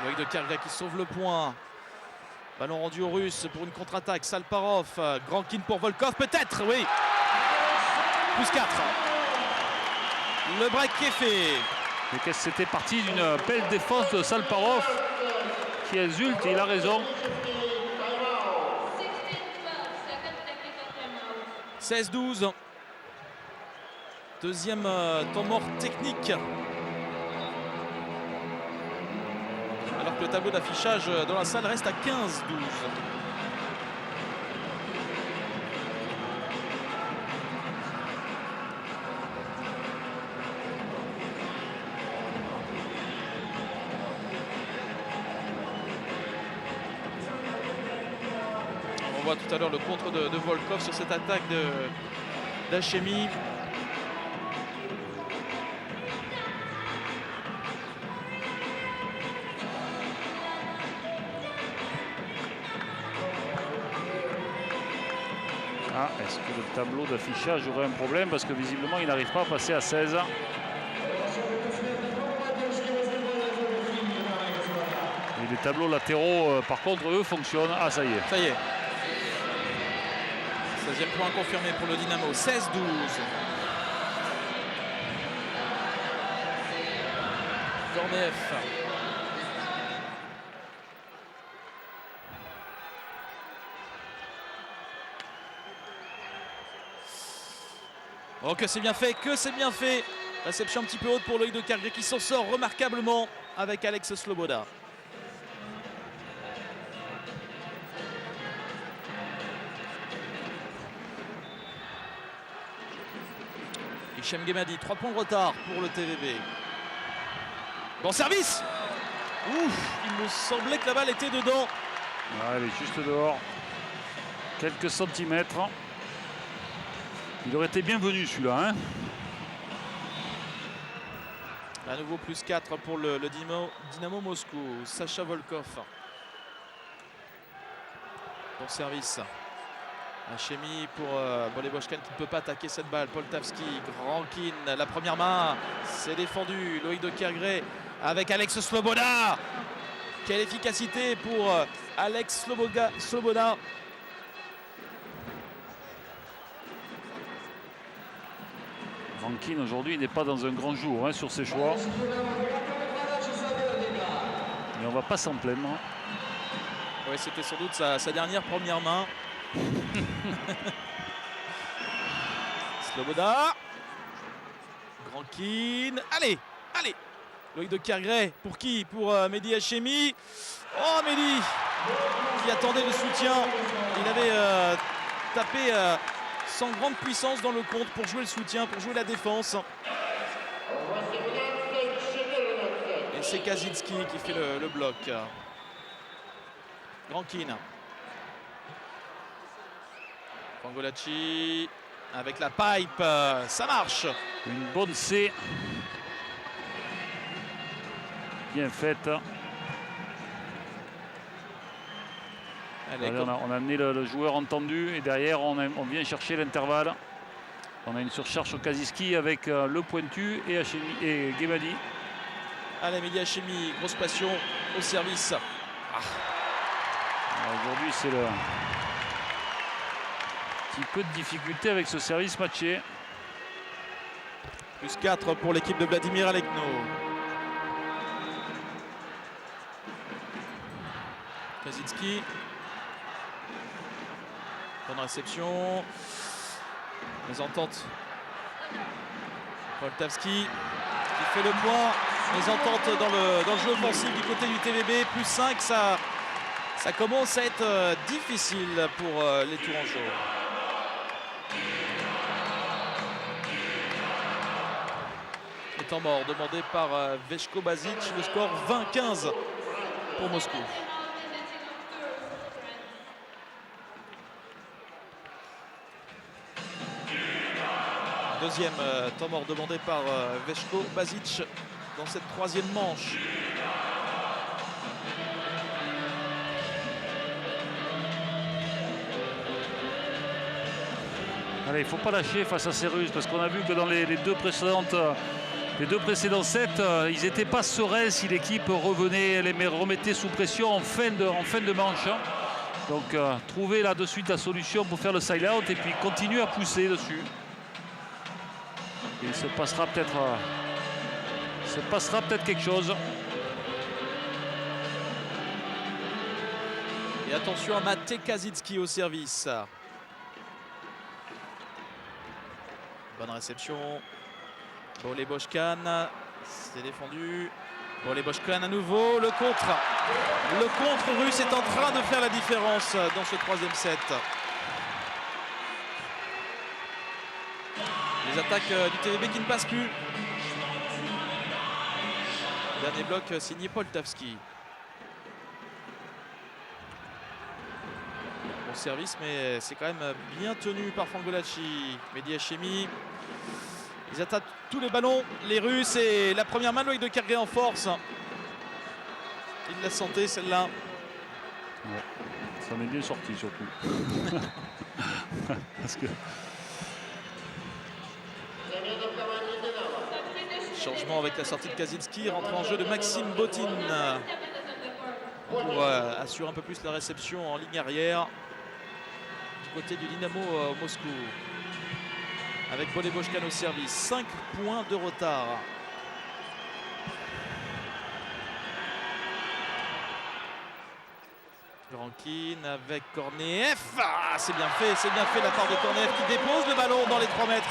Loïc de Kyrgios qui sauve le point. Ballon rendu aux Russes pour une contre-attaque. Salparov. Grankin pour Volkov peut-être, oui. Plus 4. Le break qui est fait. Mais qu'est-ce que c'était parti d'une belle défense de Salparov qui exulte, et il a raison. 16-12. Deuxième temps mort technique. Alors que le tableau d'affichage dans la salle reste à 15-12. On voit tout à l'heure le contre de Volkov sur cette attaque d'Hachemi. Est-ce que le tableau d'affichage aurait un problème? Parce que visiblement, il n'arrive pas à passer à 16. Et les tableaux latéraux, par contre, eux, fonctionnent. Ah, ça y est. Ça y est. 16e point confirmé pour le Dynamo. 16-12. Korneev. Oh, que c'est bien fait, que c'est bien fait. Réception un petit peu haute pour Loïc de Kyrgios qui s'en sort remarquablement avec Alex Sloboda. Hichem Guemadi, 3 points de retard pour le TVB. Bon service. Ouf, il me semblait que la balle était dedans. Elle est juste dehors. Quelques centimètres. Il aurait été bienvenu celui-là. À nouveau plus 4 pour le Dynamo Moscou. Sacha Volkov. Bon service. Hachemi pour Boleboshkan qui ne peut pas attaquer cette balle. Poltavski, Grankin, la première main. C'est défendu. Loïc de Kyrgios avec Alex Sloboda. Quelle efficacité pour Alex Sloboda. Rankin aujourd'hui n'est pas dans un grand jour sur ses choix. Mais on va pas s'en plaindre. Oui, c'était sans doute sa dernière première main. Sloboda. Grankin. Allez. Loïc de Kyrgios. Pour qui? Pour Mehdi Hachemi. Oh, Mehdi qui attendait le soutien. Il avait tapé sans grande puissance dans le compte pour jouer le soutien, pour jouer la défense. Et c'est Kaczynski qui fait le bloc. Grankin. Pangolacci avec la pipe, ça marche. Une bonne C. Bien faite. Allez, Allez, on a amené le joueur entendu et derrière on vient chercher l'intervalle. On a une surcharge sur Kaczynski avec le pointu et Guémadi. allez, Mehdi Hachemi, grosse passion au service. Aujourd'hui c'est le petit peu de difficulté avec ce service matché. Plus 4 pour l'équipe de Vladimir Alekno. Kaczynski. Bonne réception. Les ententes. Poltavski qui fait le point. Les ententes dans le jeu offensif du côté du TVB. Plus 5, ça commence à être difficile pour les Tourangeaux. Le temps mort demandé par Veshko Basic. Le score 20-15 pour Moscou. Deuxième temps mort demandé par Veshko Basic dans cette troisième manche. Allez, il ne faut pas lâcher face à ces Russes parce qu'on a vu que dans les deux précédents sets, ils n'étaient pas sereins si l'équipe remettait sous pression en fin de manche. Donc trouver là de suite la solution pour faire le side-out et puis continuer à pousser dessus. Et il se passera peut-être quelque chose. Et attention à Maté Kaczynski au service. Bonne réception. Bolé Boshkan, c'est défendu. Bolé Boshkan à nouveau. Le contre russe est en train de faire la différence dans ce troisième set. Les attaques du TVB qui ne passent plus. Dernier bloc signé Poltavski. Bon service, mais c'est quand même bien tenu par Pangolacci. Mehdi Hachemi. Ils attaquent tous les ballons, les Russes, et la première main de Loïc de Kergué en force. Il l'a sentait celle-là. Ouais, ça m'est bien sorti surtout. Parce que... Changement avec la sortie de Kaczynski, rentre en jeu de Maxime Botin pour assurer un peu plus la réception en ligne arrière du côté du Dynamo Moscou. Avec Bolé Boshkan au service, 5 points de retard. Grankin avec Korneev. Ah, c'est bien fait de la part de Korneev qui dépose le ballon dans les 3 mètres.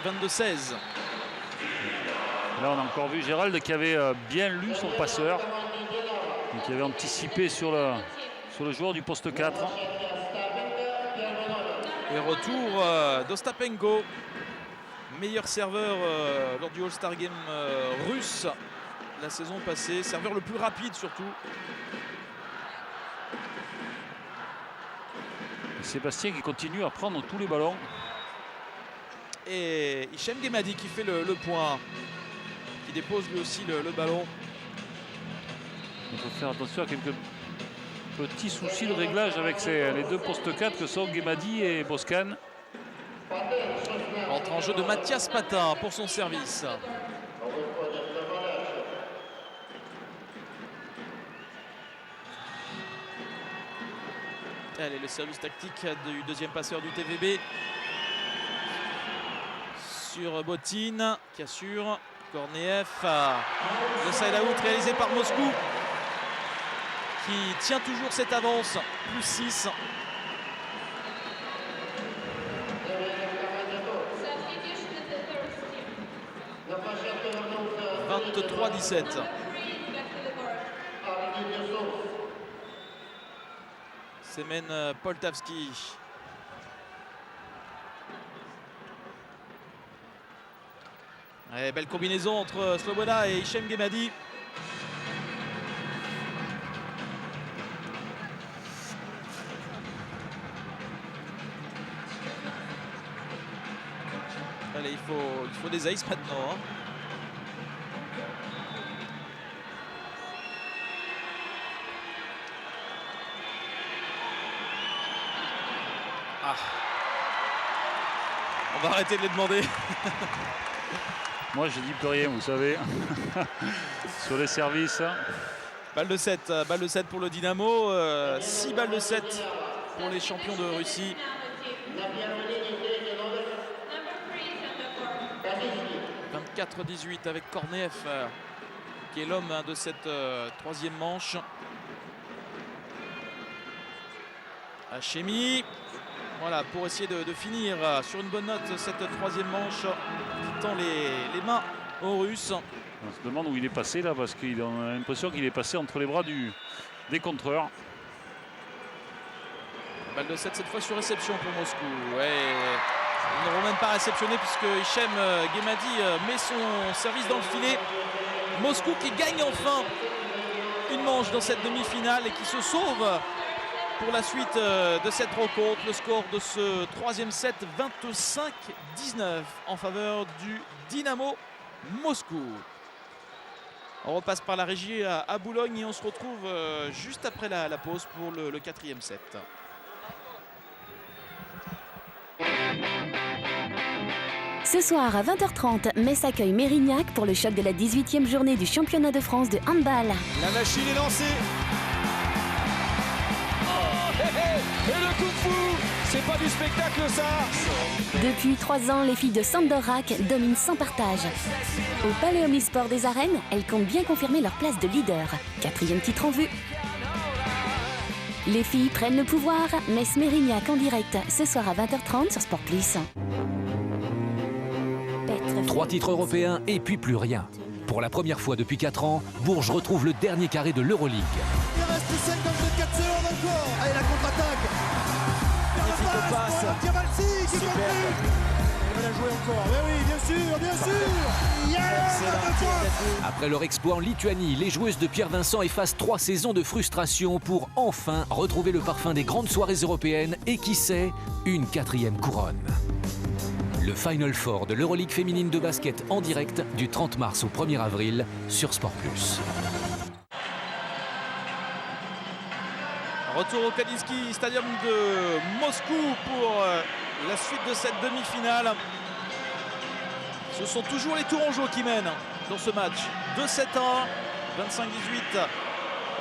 22-16. Là, on a encore vu Gérald qui avait bien lu son passeur. Et qui avait anticipé sur le joueur du poste 4. Et retour d'Ostapenko, meilleur serveur lors du All-Star Game russe la saison passée. Serveur le plus rapide surtout. Et Sébastien qui continue à prendre tous les ballons. Et Hichem Guémadi qui fait le point, qui dépose lui aussi le ballon. Il faut faire attention à quelques petits soucis de réglage avec les deux postes 4 que sont Guémadi et Boshkan. Entre en jeu de Mathias Patin pour son service. Allez, le service tactique du deuxième passeur du TVB. Sur Botin qui assure. Korneev, le side-out réalisé par Moscou qui tient toujours cette avance, plus 6. « 23-17 ». Semen Poltavski. Et belle combinaison entre Sloboda et Hichem Guemmadi. Allez, il faut des aces maintenant. Hein. Ah. On va arrêter de les demander. Moi je dis plus rien, vous savez. Sur les services. Balle de 7 pour le Dynamo. 6 balles de 7 pour les champions de Russie. 24-18 avec Korneev qui est l'homme de cette troisième manche. Hachemi, voilà, pour essayer de finir sur une bonne note cette troisième manche qui tend les mains aux Russes. On se demande où il est passé là, parce qu'on a l'impression qu'il est passé entre les bras des contreurs. Balle de 7 cette fois sur réception pour Moscou. Ouais. Ils n'auront même pas réceptionné puisque Hichem Guemmadi met son service dans le filet. Moscou qui gagne enfin une manche dans cette demi-finale et qui se sauve pour la suite de cette rencontre. Le score de ce troisième set, 25-19 en faveur du Dynamo Moscou. On repasse par la régie à Boulogne et on se retrouve juste après la pause pour le quatrième set. Ce soir à 20h30, Metz accueille Mérignac pour le choc de la 18e journée du championnat de France de handball. La machine est lancée. Oh, hé, hé. Et le coup de fou, c'est pas du spectacle ça. Depuis 3 ans, les filles de Sandorak dominent sans partage. Au Palais Omnisport des Arènes, elles comptent bien confirmer leur place de leader. 4e titre en vue. Les filles prennent le pouvoir. Metz Mérignac en direct ce soir à 20h30 sur Sport Plus. 3 titres européens et puis plus rien. Pour la première fois depuis 4 ans, Bourges retrouve le dernier carré de l'Euroleague. Il reste 54 secondes encore. Allez, la contre-attaque. Magnifique passe. Diabalsi qui conclut. Il va la jouer encore. Mais oui, bien sûr. Yes. Après leur exploit en Lituanie, les joueuses de Pierre Vincent effacent 3 saisons de frustration pour enfin retrouver le parfum des grandes soirées européennes et qui sait, une 4e couronne. Le Final Four de l'Euroleague féminine de basket en direct du 30 mars au 1er avril sur Sport Plus. Retour au Kalinsky Stadium de Moscou pour la suite de cette demi-finale. Ce sont toujours les Tourangeaux qui mènent dans ce match. 2-7-1, 25-18,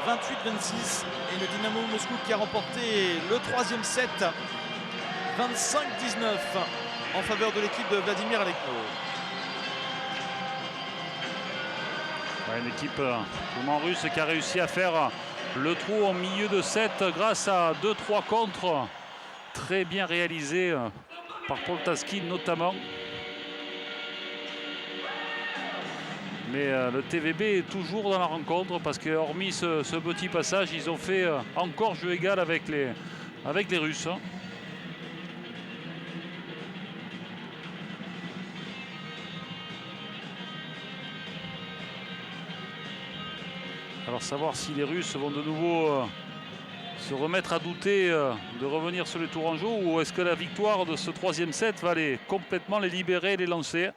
28-26. Et le Dynamo Moscou qui a remporté le 3e set, 25-19. En faveur de l'équipe de Vladimir Alekno. Une équipe russe qui a réussi à faire le trou en milieu de set grâce à 2-3 contres très bien réalisés par Poltaski notamment. Mais le TVB est toujours dans la rencontre parce que hormis ce petit passage, ils ont fait encore jeu égal avec les Russes. Alors savoir si les Russes vont de nouveau se remettre à douter de revenir sur les Tourangeaux ou est-ce que la victoire de ce 3e set va complètement les libérer et les lancer.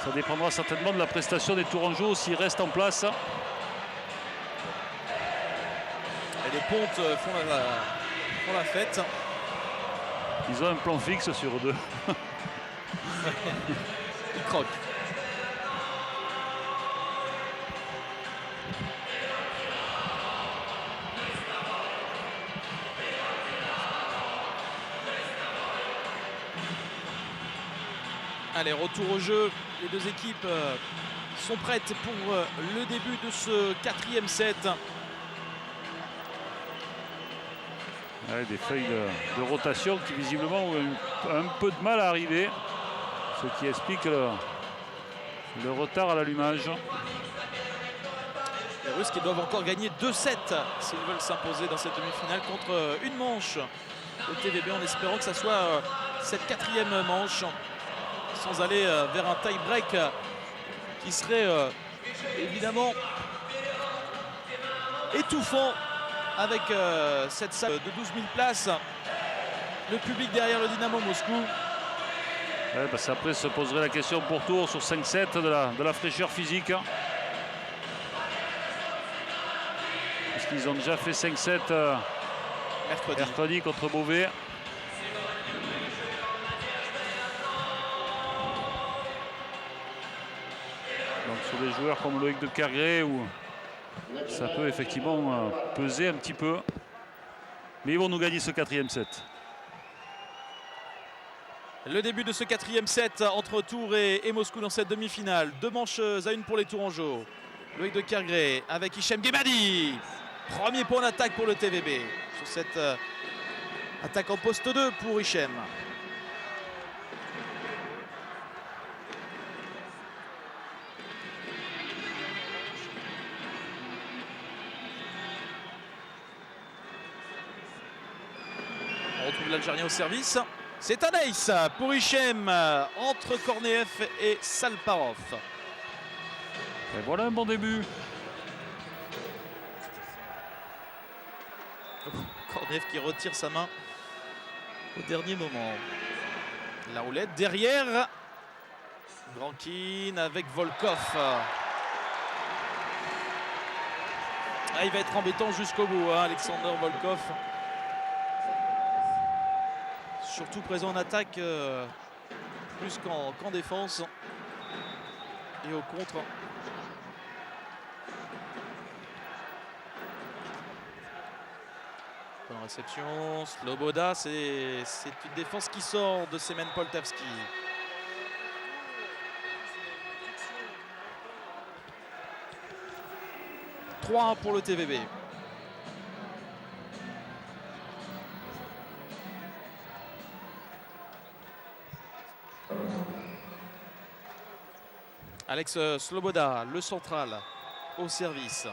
Ça dépendra certainement de la prestation des Tourangeaux s'ils restent en place. Et les pontes font la fête. Ils ont un plan fixe sur 2. Ils croquent. Allez, retour au jeu. Les deux équipes sont prêtes pour le début de ce 4e set. Ouais, des feuilles de rotation qui visiblement ont un peu de mal à arriver. Ce qui explique le retard à l'allumage. Les Russes qui doivent encore gagner 2 sets s'ils veulent s'imposer dans cette demi-finale contre une manche au TVB en espérant que ça soit cette 4e manche. sans aller vers un tie-break qui serait évidemment étouffant avec cette salle de 12 000 places. Le public derrière le Dynamo Moscou. Ouais, parce qu'après se poserait la question pour Tours sur 5-7 de la fraîcheur physique. Parce qu'ils ont déjà fait 5-7 mercredi contre Beauvais. Donc sur des joueurs comme Loïc de Kergré, où ça peut effectivement peser un petit peu. Mais ils vont nous gagner ce 4e set. Le début de ce 4e set entre Tours et Moscou dans cette demi-finale. 2 manches à 1 pour les Tourangeaux. Loïc de Kergré avec Hichem Guemadi. Premier point d'attaque pour le TVB. Sur cette attaque en poste 2 pour Hichem. On retrouve l'Algérien au service. C'est un ace pour Hichem entre Korneev et Salparov. Et voilà un bon début. Korneev qui retire sa main au dernier moment. La roulette derrière. Grankin avec Volkov. Il va être embêtant jusqu'au bout, Alexander Volkov. Surtout présent en attaque plus qu'en défense et au contre. Bonne réception, Sloboda, c'est une défense qui sort de Semen Poltavski. « 3-1 pour le TVB. Alex Sloboda, le central, au service.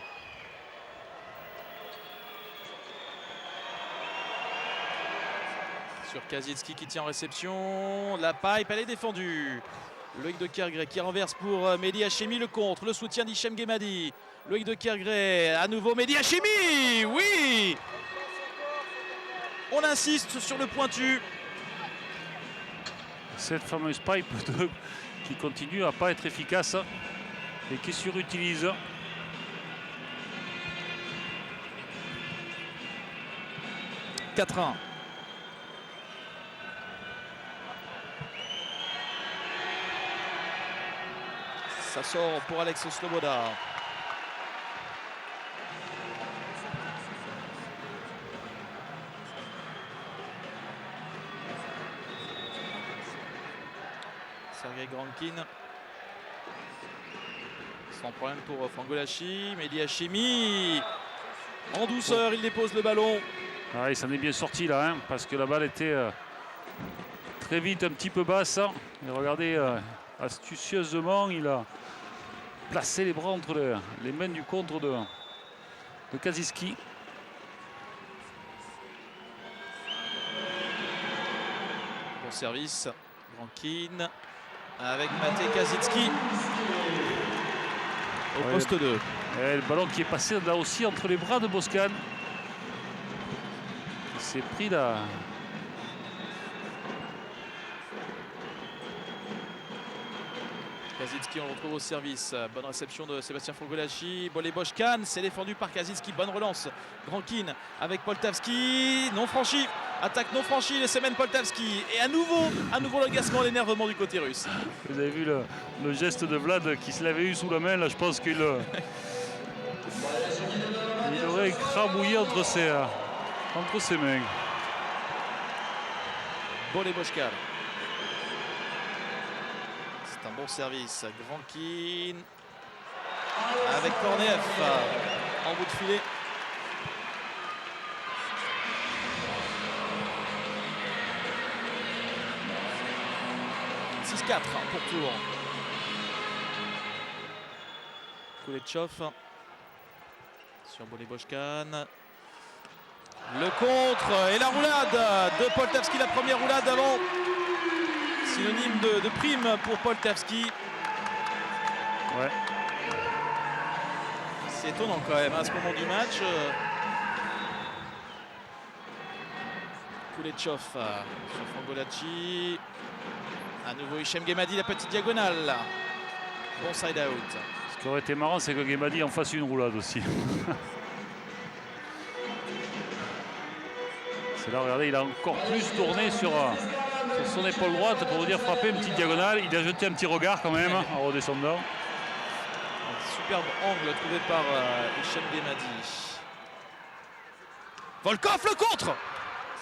Sur Kazitski qui tient en réception. La pipe, elle est défendue. Loïc de Kergré qui renverse pour Mehdi Hachemi, le contre. Le soutien d'Hichem Guemadi. Loïc de Kergré, à nouveau Mehdi Hachemi. Oui! On insiste sur le pointu. Cette fameuse pipe qui continue à ne pas être efficace et qui surutilise. « 4-1. Ça sort pour Alex Sloboda. Sergei Grankin. Sans problème pour Fangolachi. Mehdi Hachemi. En douceur, il dépose le ballon. Ah, il s'en est bien sorti là, parce que la balle était très vite un petit peu basse. Et regardez, astucieusement, il a placé les bras entre les mains du contre de Kazitski. Bon service, Grankin avec Maté Kazitski au poste 2. Et le ballon qui est passé là aussi entre les bras de Boscan. Il s'est pris là. Kazitski, on le retrouve au service. Bonne réception de Sébastien Fangolachi. Bolé Boschkan, c'est défendu par Kazitski. Bonne relance. Grankin avec Poltavski. Non franchi. Attaque non franchie de Semen Poltavski. Et à nouveau l'agacement, l'énervement du côté russe. Vous avez vu le geste de Vlad qui se l'avait eu sous la main. Là, je pense qu'il il aurait écrabouillé entre ses mains. Bolé Boschkan. C'est un bon service. Grankin avec Korneev en bout de filet. « 6-4 pour Tours. Koulechov sur Bolé Boschkan. Le contre et la roulade de Poltavski, la première roulade avant synonyme de prime pour Poltavski. Ouais. C'est étonnant quand même à ce moment du match. Kulechov sur Frangolacci. À nouveau Hichem Guemadi, la petite diagonale. Bon side out. Ce qui aurait été marrant, c'est que Guemadi en fasse une roulade aussi. C'est là, regardez, il a encore plus tourné sur son épaule droite pour vous dire frapper une petite diagonale. Il a jeté un petit regard quand même en redescendant. Un superbe angle trouvé par Hichem Guemadi. Volkov le contre.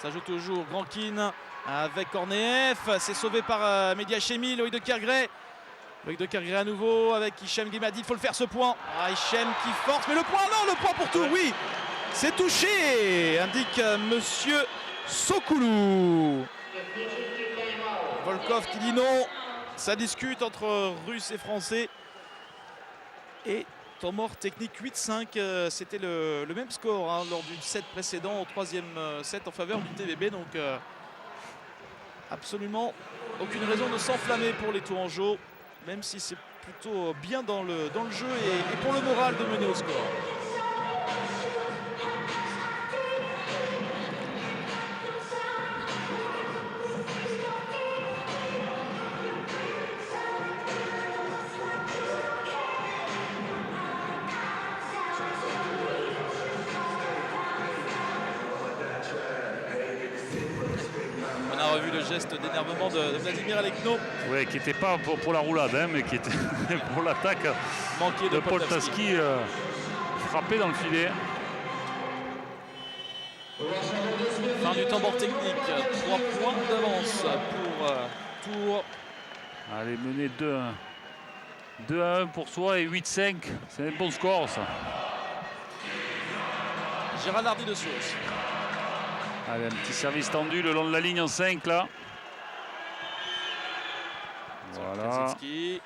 Ça joue toujours Grankin avec Korneev. C'est sauvé par Mediachemi, Loïc de Kergray. Loïc de Kergray à nouveau avec Hichem Guemadi. Il faut le faire ce point. Hichem qui force, mais le point, non, le point pour tout, oui. C'est touché, indique monsieur Sokoulou. Volkov qui dit non. Ça discute entre Russes et Français. Et temps mort technique 8-5. C'était le même score lors du set précédent au troisième set en faveur du TVB. Donc absolument aucune raison de s'enflammer pour les Tourangeaux. Même si c'est plutôt bien dans le jeu et pour le moral de mener au score. Le geste d'énervement de Vladimir Alekno. Oui, qui n'était pas pour la roulade, mais qui était pour l'attaque de Poltavski frappé dans le filet. Fin du temps mort technique, 3 points d'avance pour Tours. Allez, mener 2-1 pour soi et 8-5, c'est un bon score ça. Gérald Hardy de Source. Allez, un petit service tendu le long de la ligne en 5 là. Voilà. Kaczynski.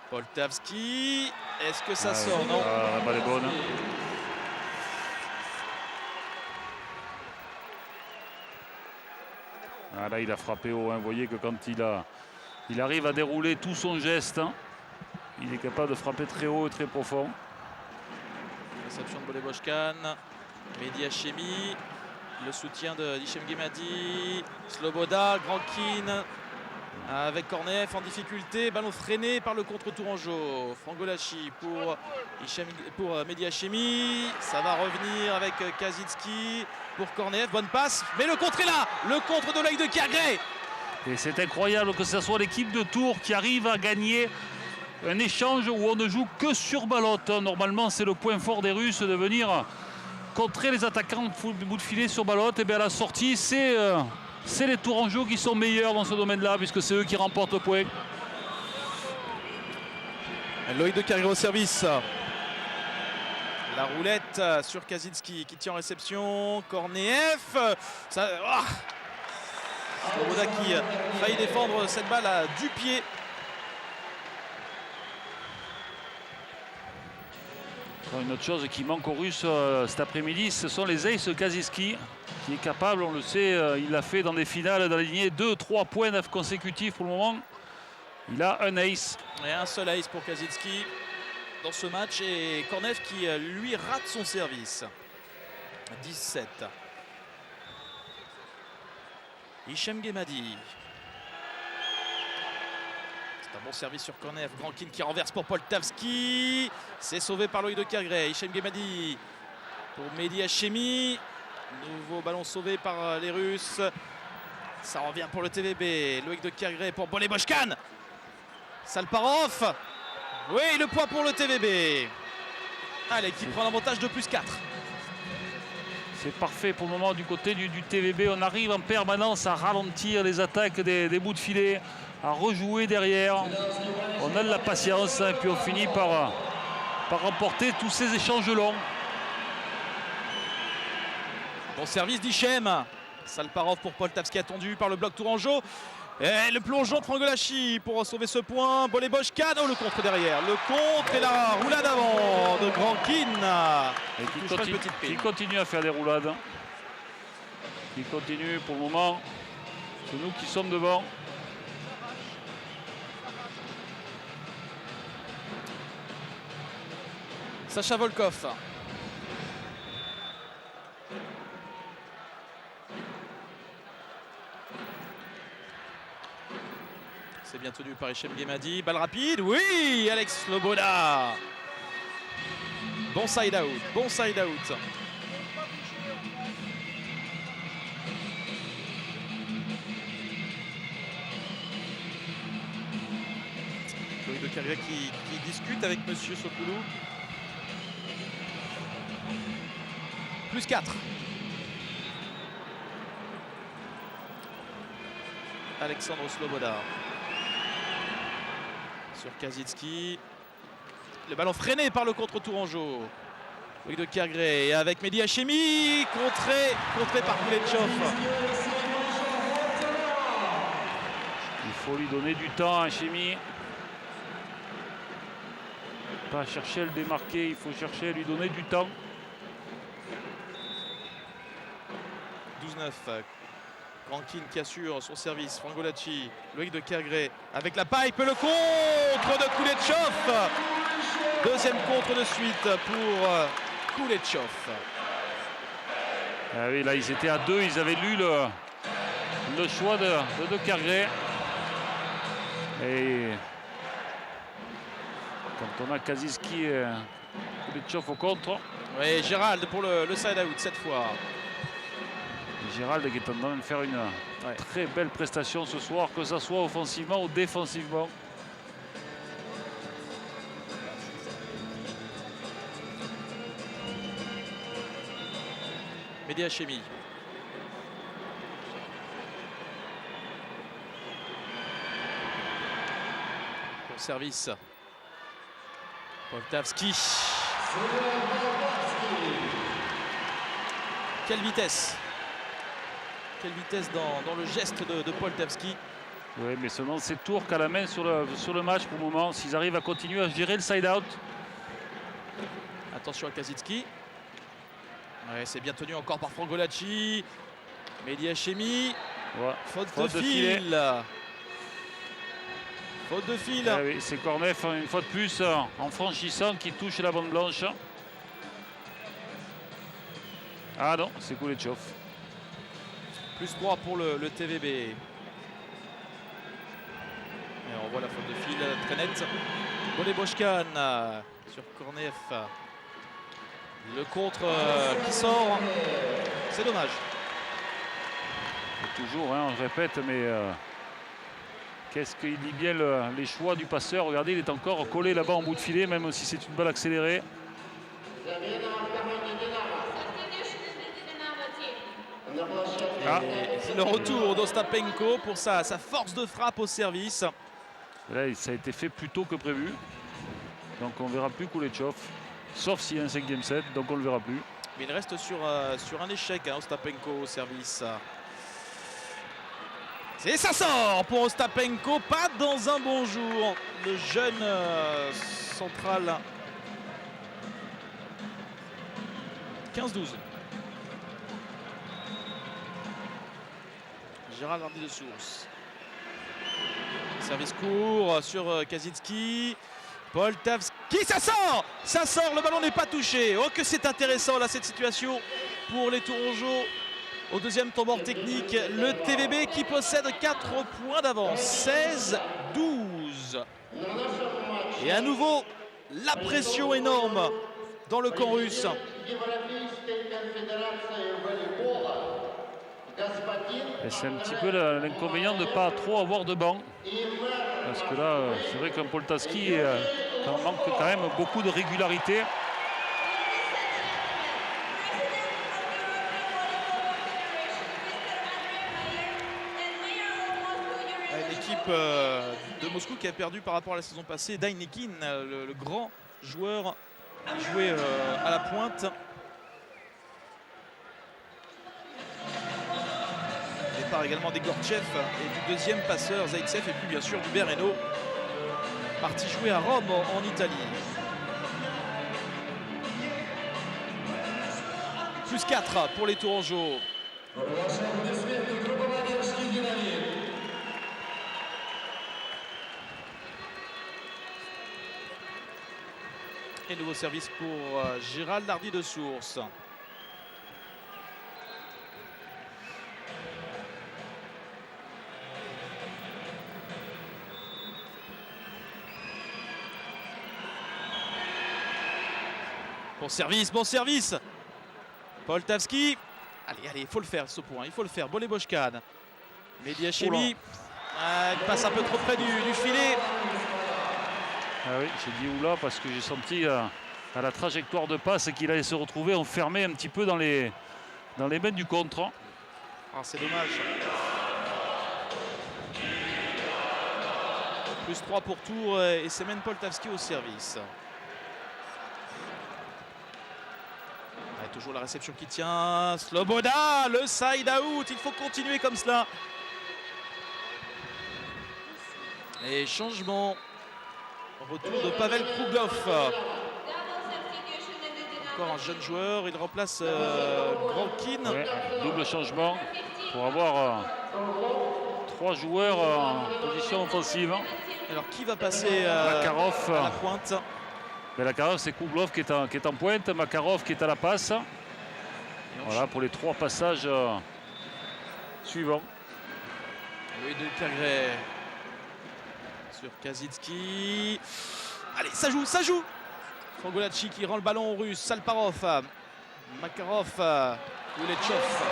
Poltavski. Est-ce que ça sort? Non. La balle est bonne. Là, il a frappé haut. Vous voyez que quand il arrive à dérouler tout son geste, il est capable de frapper très haut et très profond. Réception de Boleboshkan. Mediachemi. Le soutien de Hichem Guemadi. Sloboda, Grankin. Avec Korneev en difficulté, ballon freiné par le contre-tourangeau. Frangolacci pour Mediachemi. Ça va revenir avec Kaczynski pour Korneev. Bonne passe, mais le contre est là. Le contre de Loïc de Kergray. Et c'est incroyable que ce soit l'équipe de Tours qui arrive à gagner un échange où on ne joue que sur ballotte. Normalement, c'est le point fort des Russes de venir contrer les attaquants de bout de filet sur ballotte. Et bien à la sortie, c'est les Tourangeaux qui sont meilleurs dans ce domaine-là, puisque c'est eux qui remportent le point. Loïc de Kergray au service. La roulette sur Kaczynski qui tient en réception. Korneev. Sloboda qui faillit défendre cette balle du pied. Une autre chose qui manque aux Russes cet après-midi, ce sont les aces. Kaczynski qui est capable, on le sait, il l'a fait dans des finales, dans les lignées, 2-3 points consécutifs pour le moment. Il a un ace. Et un seul ace pour Kaczynski dans ce match. Et Korneev qui lui rate son service. 17. Hichem Guemadi. C'est un bon service sur Korneev. Grankin qui renverse pour Poltavski. C'est sauvé par Loïc de Kergray. Hichem Guemadi pour Mediachemi. Nouveau ballon sauvé par les Russes. Ça revient pour le TVB. Loïc de Kergray pour Boleboshkan. Salparov. Oui, le point pour le TVB. Allez, qui prend l'avantage de +4. C'est parfait pour le moment du côté du TVB. On arrive en permanence à ralentir les attaques des bouts de filet, à rejouer derrière. On a de la patience et puis on finit par remporter tous ces échanges longs. Bon service d'Hichem. Salparov pour Poltavski attendu par le bloc tourangeau. Et le plongeon de Frangolacci pour sauver ce point. Boleboshkan, le contre derrière. Le contre et la roulade avant de Grankin. Et qui continue à faire des roulades. Qui continue pour le moment. C'est nous qui sommes devant. Sacha Volkov. C'est bien tenu par Hichem Guemadi. Balle rapide, oui, Alex Sloboda. Bon side out, bon side out. Loïc de Carrière qui discute avec Monsieur Sokoulou. Plus 4. Alexandre Sloboda. Sur Kazitski. Le ballon freiné par le contre-Tourangeau. Loïc de Kergré avec Mehdi Hachemi. Contré par Koulechov. Il faut lui donner du temps à Hachemi. Pas chercher à le démarquer, il faut chercher à lui donner du temps. 12-9. Rankin qui assure son service. Frangolacci. Loïc de Kergré avec la pipe. Le contre de Koulechov. Deuxième contre de suite pour Koulechov. Ah oui, là ils étaient à 2, ils avaient lu le choix de Kergré. Et quand on a Kaziski et Koulechov au contre. Oui, Gérald pour le side-out cette fois. Gérald qui est en train de faire une très belle prestation ce soir, que ce soit offensivement ou défensivement. Mehdi Hachemi. Bon service. Poltavski. Quelle vitesse! Quelle vitesse dans le geste de Poltavski. Oui, mais seulement c'est Tours qu'à la main sur le match pour le moment. S'ils arrivent à continuer à gérer le side-out. Attention à Kazitski. Ouais, c'est bien tenu encore par Frangolacci. Mehdi Hachemi. Ouais. Faute de fil. Faute de fil. Eh oui, c'est Cornef une fois de plus en franchissant qui touche la bande blanche. Ah non, c'est Koulechov. Plus 3 pour le TVB. Et on voit la faute de fil très nette. Boleboshkan sur Kornev. Le contre qui sort. C'est dommage. Et toujours, hein, on répète, mais qu'est-ce qu'il lit bien les choix du passeur. Regardez, il est encore collé là-bas en bout de filet, même si c'est une balle accélérée. Ah. C'est le retour d'Ostapenko pour sa force de frappe au service. Là, ça a été fait plus tôt que prévu. Donc on ne verra plus Koulechov. Sauf s'il y a un 5e set, donc on ne le verra plus. Mais il reste sur un échec, hein, Ostapenko au service. Et ça sort pour Ostapenko, pas dans un bon jour. Le jeune central. 15-12. Gérald Hardy de Source. Service court sur Kazitski. Poltavski, ça sort! Ça sort, le ballon n'est pas touché. Oh que c'est intéressant là cette situation pour les Tourangeaux. Au deuxième temps mort technique, le TVB qui possède 4 points d'avance. 16-12. Et à nouveau, la pression énorme dans le camp russe. C'est un petit peu l'inconvénient de ne pas trop avoir de banc. Parce que là, c'est vrai qu'un Poltavski manque quand même beaucoup de régularité. Une équipe de Moscou qui a perdu par rapport à la saison passée. Dainekin, le grand joueur, qui jouait à la pointe. Départ également des Gortchev et du deuxième passeur Zaitsev et puis bien sûr du Bereno, parti jouer à Rome en Italie. Plus 4 pour les Tourangeaux. Et nouveau service pour Gérald Hardy de Source. Bon service, bon service. Poltavski. Allez, il faut le faire ce point, il faut le faire. Bolé Boschkan. Mehdi Hachemi. Il passe un peu trop près du filet. Ah oui, j'ai dit oula parce que j'ai senti à la trajectoire de passe qu'il allait se retrouver enfermé un petit peu dans les mains du contre. Ah, c'est dommage. Plus 3 pour Tours et Semen Poltavski au service. Ouais, toujours la réception qui tient. Sloboda, le side out. Il faut continuer comme cela. Et changement. Retour de Pavel Kruglov. Encore un jeune joueur. Il remplace Grankin. Ouais, double changement pour avoir 3 joueurs en position offensive. Alors qui va passer Makarov, à la pointe? Makarov, c'est Kruglov qui est en pointe. Makarov qui est à la passe. Voilà pour les 3 passages suivants. Louis de Kergray sur Kazitski. Allez, ça joue, ça joue. Frangolacci qui rend le ballon aux Russes. Salparov, Makarov, Ulechov.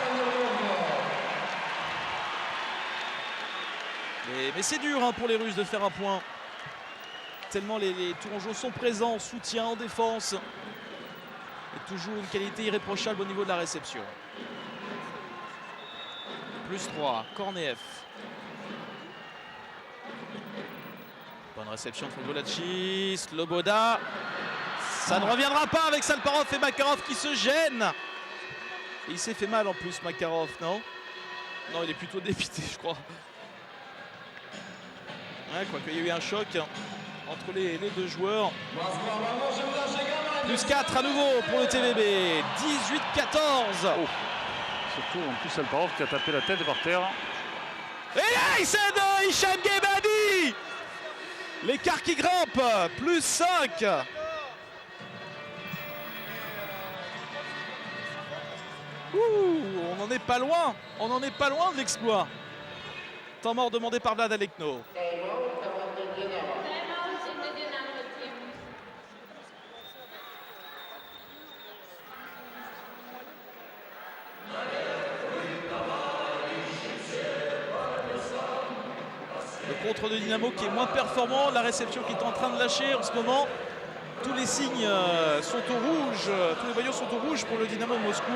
Mais c'est dur pour les Russes de faire un point. Tellement les Tourangeaux sont présents en soutien, en défense. Et toujours une qualité irréprochable au niveau de la réception. Plus 3, Korneev. Bonne réception de Frangolacci, Sloboda. Ça ne reviendra pas avec Salparov et Makarov qui se gênent. Et il s'est fait mal en plus, Makarov, non? Non, il est plutôt dépité, je crois. Ouais, quoi qu'il y a eu un choc entre les deux joueurs. Plus 4 à nouveau pour le TVB. 18-14. Oh. Surtout en plus Salparov qui a tapé la tête par terre. Et là, il cède Hicham Guebadi. L'écart qui grimpe. Plus 5. On n'en est pas loin. On n'en est pas loin de l'exploit. Temps mort demandé par Vlad Alekno. Le contre de Dynamo qui est moins performant, la réception qui est en train de lâcher en ce moment. Tous les signes sont au rouge, tous les voyants sont au rouge pour le Dynamo Moscou.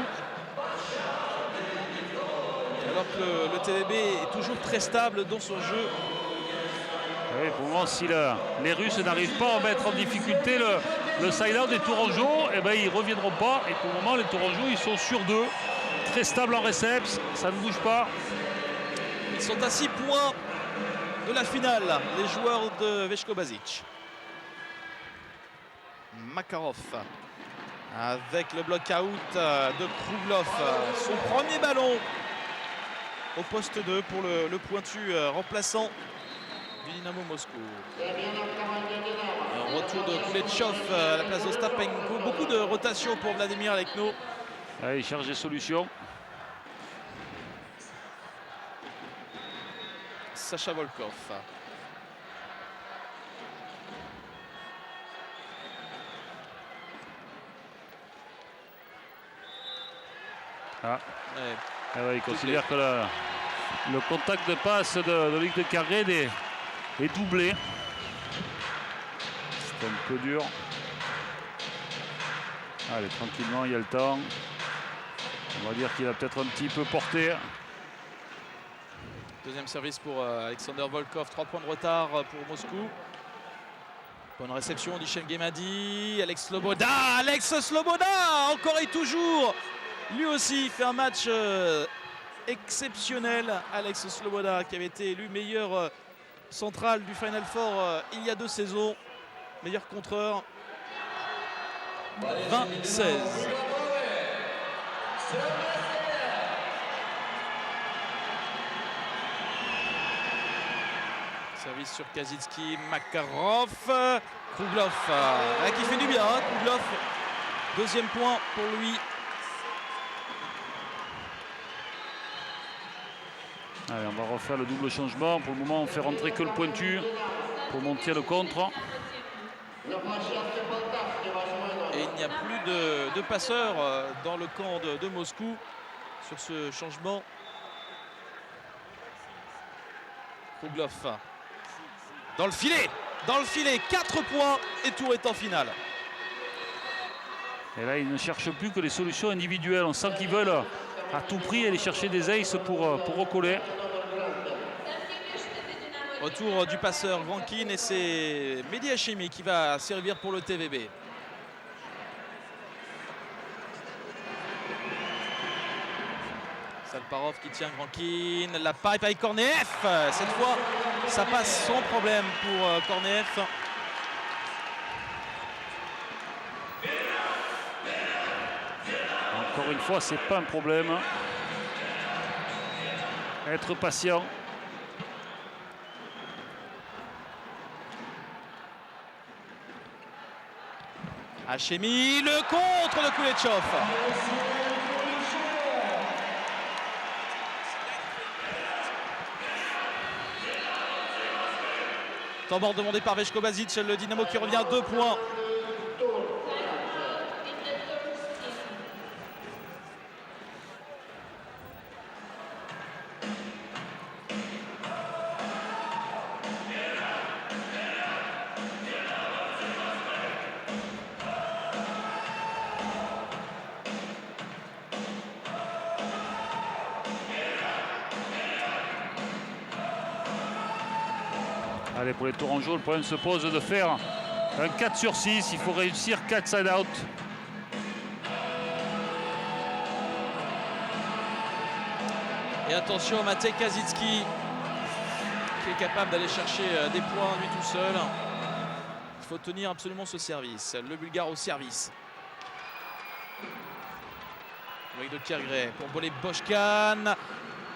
Alors que le TVB est toujours très stable dans son jeu. Oui, pour le moment, si les Russes n'arrivent pas à mettre en difficulté le side-out des Tourangeaux, eh ben, ils ne reviendront pas. Et pour le moment, les Tourangeaux, ils sont sur 2. Très stable en réception, ça ne bouge pas. Ils sont à 6 points de la finale, les joueurs de Veshko Basic. Makarov avec le block-out de Kruglov. Son premier ballon au poste 2 pour le pointu remplaçant du Dynamo Moscou. Un retour de Kulechov à la place d'Ostapenko. Beaucoup de rotation pour Vladimir Alekno. Allez, il cherche des solutions. Sacha Volkov. Ah. Ouais. Ah ouais, il considère que le contact de passe de Luc de Kergray est doublé. C'est un peu dur. Allez, tranquillement, il y a le temps. On va dire qu'il a peut-être un petit peu porté. Deuxième service pour Alexander Volkov. 3 points de retard pour Moscou. Bonne réception d'Hicham Guebadi. Alex Sloboda. Alex Sloboda, encore et toujours. Lui aussi fait un match exceptionnel. Alex Sloboda qui avait été élu meilleur central du Final Four il y a 2 saisons. Meilleur contreur. 20-16. Service sur Kaczynski, Makarov, Kruglov qui fait du bien, hein, Kruglov. Deuxième point pour lui. Allez, on va refaire le double changement. Pour le moment, on fait rentrer que le pointu pour monter le contre. Et il n'y a plus de passeurs dans le camp de Moscou sur ce changement. Kruglov dans le filet, 4 points et Tours est en finale. Et là, ils ne cherchent plus que les solutions individuelles. On sent qu'ils veulent à tout prix aller chercher des aces pour recoller. Retour du passeur Grankin et c'est Mehdi Hachemi qui va servir pour le TVB. Salparov qui tient Grankin, la pipe avec Korneev. Cette fois, ça passe sans problème pour Korneev. Encore une fois, c'est pas un problème. Être patient. Hachemi, le contre de Kuleshov. Temps mort demandé par Veshko Basic, le Dynamo qui revient à 2 points. Allez, pour les Tourangeaux, le problème se pose de faire un 4 sur 6. Il faut réussir 4 side-out. Et attention, Matej Kaczynski qui est capable d'aller chercher des points lui tout seul. Il faut tenir absolument ce service. Le Bulgare au service. Avec de Kiergray pour Bolé Boshkan.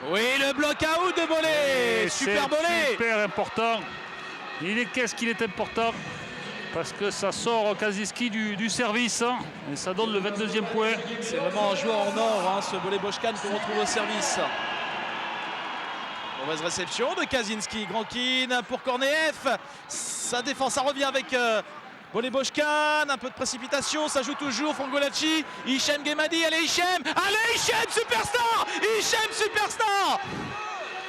Oui, le bloc-out de Bolé. Super Bolé. Super important. Qu'est-ce qu'il est important parce que ça sort Kaczynski du service hein, et ça donne le 22e point. C'est vraiment un joueur en or, hein, ce Bolé Boshkan qu'on retrouve au service. Mauvaise réception de Kaczynski. Grankin pour Korneev. Sa défense, ça revient avec Bolé Boshkan. Un peu de précipitation, ça joue toujours. Frangolacci, Hichem Guemadi. Allez Hichem. Allez Hichem, superstar. Hichem, superstar.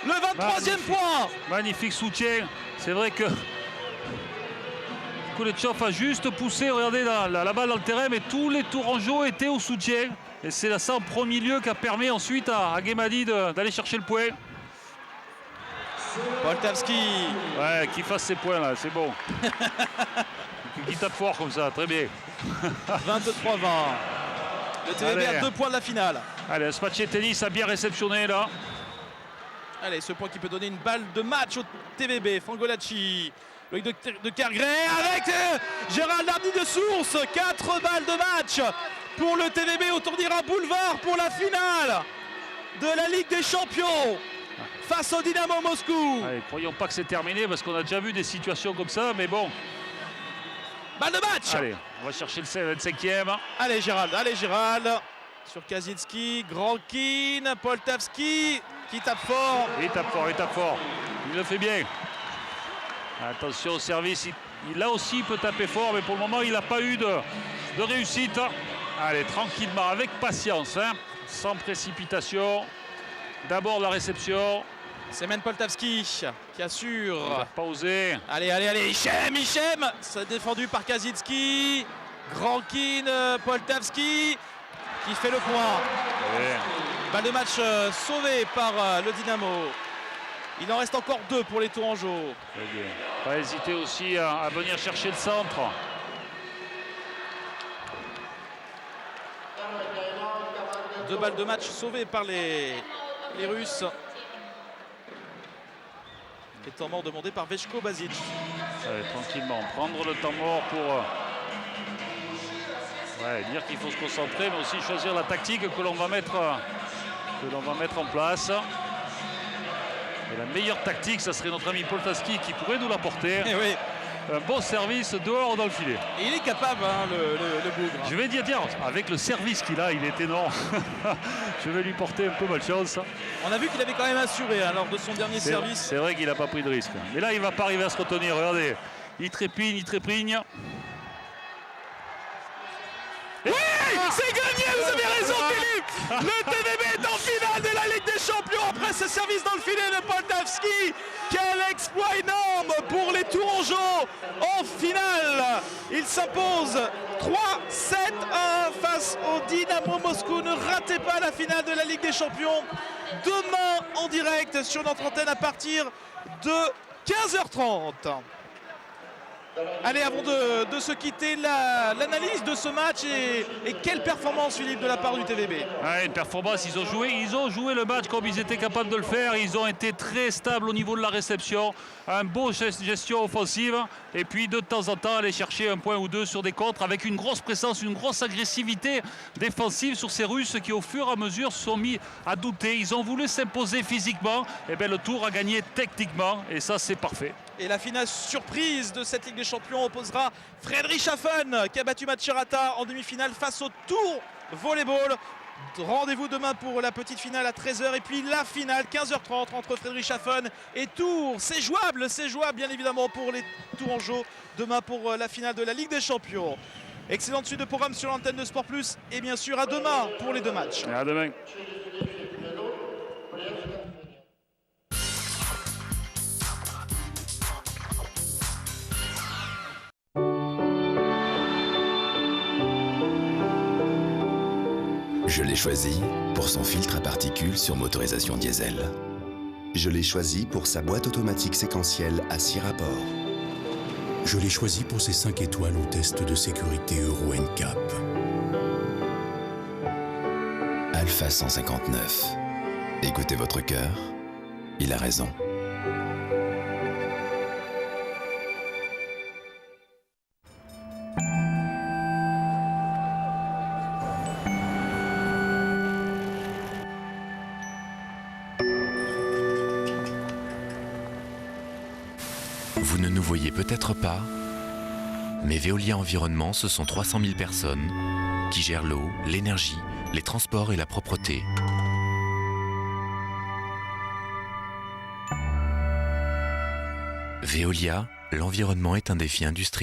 Le 23e point. Magnifique soutien. C'est vrai que Kuleshov a juste poussé, regardez la balle dans le terrain, mais tous les Tourangeaux étaient au soutien. Et c'est ça en premier lieu qui a permis ensuite à Guemadi d'aller chercher le point. Poltavski. Ouais, qu'il fasse ses points là, c'est bon. Qui tape fort comme ça, très bien. 23-20. Le TVB à 2 points de la finale. Allez, ce match de tennis a bien réceptionné là. Allez, ce point qui peut donner une balle de match au TVB. Frangolacci, Loïc de Kiergray avec Gérald Dardy de Source. 4 balles de match pour le TVB au Tournira Boulevard pour la finale de la Ligue des Champions face au Dynamo Moscou. Allez, croyons pas que c'est terminé parce qu'on a déjà vu des situations comme ça, mais bon. Balle de match. Allez, on va chercher le 25e. Allez Gérald, sur Kaczynski, Grankin, Poltavski qui tape fort. Il tape fort. Il le fait bien. Attention au service, il là aussi il peut taper fort, mais pour le moment il n'a pas eu de réussite. Allez, tranquillement, avec patience, hein, sans précipitation. D'abord la réception. Semen Poltavski qui assure. Il n'a pas osé. Allez, Hichem. C'est défendu par Kaczynski. Grankin, Poltavski qui fait le point. Ouais. Balle de match sauvée par le Dynamo. Il en reste encore 2 pour les Tourangeaux. Pas hésiter aussi à venir chercher le centre. Deux balles de match sauvées par les Russes. Et temps mort demandé par Veshko Basic. Allez, tranquillement, prendre le temps mort pour dire qu'il faut se concentrer, mais aussi choisir la tactique que l'on va mettre en place. Et la meilleure tactique, ça serait notre ami Poltaski qui pourrait nous l'apporter. Eh oui. Un bon service dehors dans le filet. Et il est capable, hein, le bougre. Je vais dire, avec le service qu'il a, il est énorme. Je vais lui porter un peu malchance. On a vu qu'il avait quand même assuré hein, lors de son dernier service. C'est vrai qu'il n'a pas pris de risque. Mais là, il ne va pas arriver à se retenir. Regardez, il trépigne, il trépigne. Oui, c'est gagné, vous avez raison Philippe. Le TVB est en finale de la Ligue des Champions après ce service dans le filet de Poltavski. Quel exploit énorme pour les Tourangeaux en finale. Il s'impose 3-7-1 face au Dynamo Moscou. Ne ratez pas la finale de la Ligue des Champions. Demain en direct sur notre antenne à partir de 15h30. Allez, avant de se quitter, l'analyse de ce match et quelle performance, Philippe, de la part du TVB. Ouais, une performance, ils ont joué le match comme ils étaient capables de le faire. Ils ont été très stables au niveau de la réception, un beau gestion offensive et puis de temps en temps aller chercher un point ou deux sur des contres avec une grosse présence, une grosse agressivité défensive sur ces Russes qui au fur et à mesure se sont mis à douter. Ils ont voulu s'imposer physiquement, et bien le tour a gagné techniquement et ça c'est parfait. Et la finale surprise de cette Ligue des Champions opposera Friedrichshafen qui a battu Macerata en demi-finale face au Tours Volleyball. Rendez-vous demain pour la petite finale à 13h et puis la finale 15h30 entre Friedrichshafen et Tours. C'est jouable bien évidemment pour les Tourangeaux demain pour la finale de la Ligue des Champions. Excellente suite de programme sur l'antenne de Sport Plus et bien sûr à demain pour les deux matchs. À demain. Je l'ai choisi pour son filtre à particules sur motorisation diesel. Je l'ai choisi pour sa boîte automatique séquentielle à 6 rapports. Je l'ai choisi pour ses 5 étoiles au test de sécurité Euro NCAP. Alpha 159. Écoutez votre cœur, il a raison. Vous ne nous voyez peut-être pas, mais Veolia Environnement, ce sont 300 000 personnes qui gèrent l'eau, l'énergie, les transports et la propreté. Veolia, l'environnement est un défi industriel.